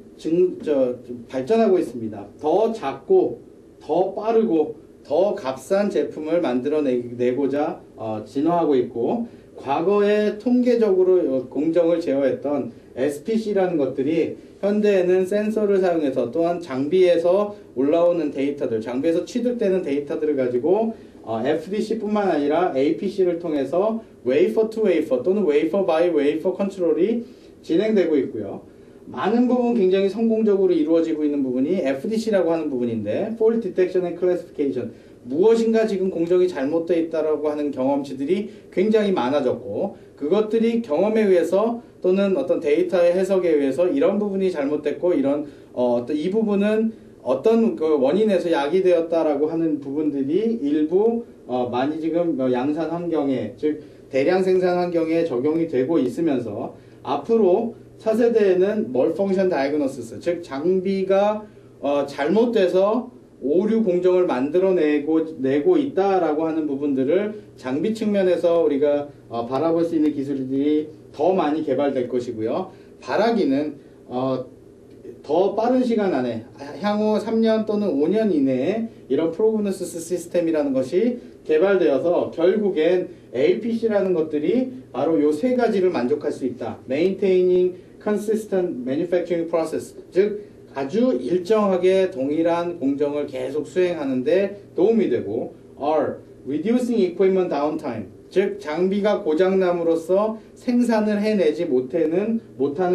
발전하고 있습니다. 더 작고 더 빠르고 더 값싼 제품을 만들어내고자 진화하고 있고, 과거에 통계적으로 공정을 제어했던 SPC라는 것들이 현대에는 센서를 사용해서 또한 장비에서 올라오는 데이터들, 장비에서 취득되는 데이터들을 가지고 FDC뿐만 아니라 APC를 통해서 웨이퍼 투 웨이퍼 또는 웨이퍼 바이 웨이퍼 컨트롤이 진행되고 있고요. 많은 부분 굉장히 성공적으로 이루어지고 있는 부분이 FDC라고 하는 부분인데, Fault Detection and Classification, 무엇인가 지금 공정이 잘못되어 있다라고 하는 경험치들이 굉장히 많아졌고, 그것들이 경험에 의해서 또는 어떤 데이터의 해석에 의해서 이런 부분이 잘못됐고 이 부분은 어떤 그 원인에서 야기되었다라고 하는 부분들이 일부 많이 지금 양산 환경에, 즉 대량 생산 환경에 적용이 되고 있으면서 앞으로 차세대에는 멀펑션 다이그노시스, 즉 장비가 잘못돼서 오류 공정을 만들어내고 있다라고 하는 부분들을 장비 측면에서 우리가 바라볼 수 있는 기술들이 더 많이 개발될 것이고요. 바라기는 더 빠른 시간 안에 향후 3년 또는 5년 이내에 이런 프로그노시스 시스템이라는 것이 개발되어서 결국엔 APC라는 것들이 바로 요 세 가지를 만족할 수 있다. Maintaining Consistent Manufacturing Process, 즉 아주 일정하게 동일한 공정을 계속 수행하는 데 도움이 되고, R, Reducing Equipment Downtime, 즉 장비가 고장남으로써 생산을 해내지 못하는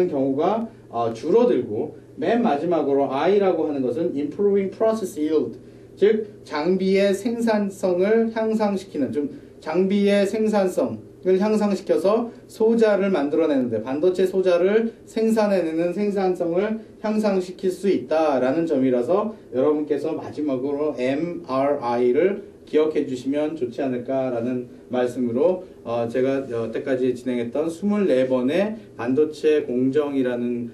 경우가 줄어들고, 맨 마지막으로 I라고 하는 것은 Improving Process Yield, 즉 장비의 생산성을 향상시키는, 좀 장비의 생산성을 향상시켜서 소자를 만들어내는데, 반도체 소자를 생산해내는 생산성을 향상시킬 수 있다라는 점이라서 여러분께서 마지막으로 MRI를 기억해 주시면 좋지 않을까라는 말씀으로 제가 여태까지 진행했던 24번의 반도체 공정이라는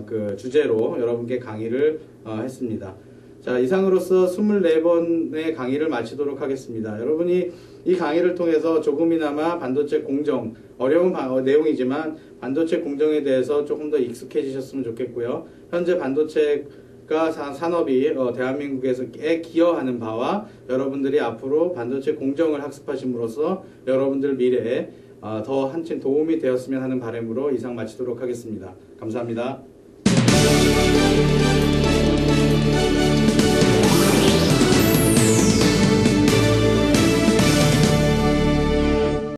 그 주제로 여러분께 강의를 했습니다. 자, 이상으로서 24번의 강의를 마치도록 하겠습니다. 여러분이 이 강의를 통해서 조금이나마 반도체 공정, 어려운 내용이지만 반도체 공정에 대해서 조금 더 익숙해지셨으면 좋겠고요. 현재 반도체가 산업이 대한민국에서에 기여하는 바와 여러분들이 앞으로 반도체 공정을 학습하심으로써 여러분들 미래에 더 한층 도움이 되었으면 하는 바람으로 이상 마치도록 하겠습니다. 감사합니다.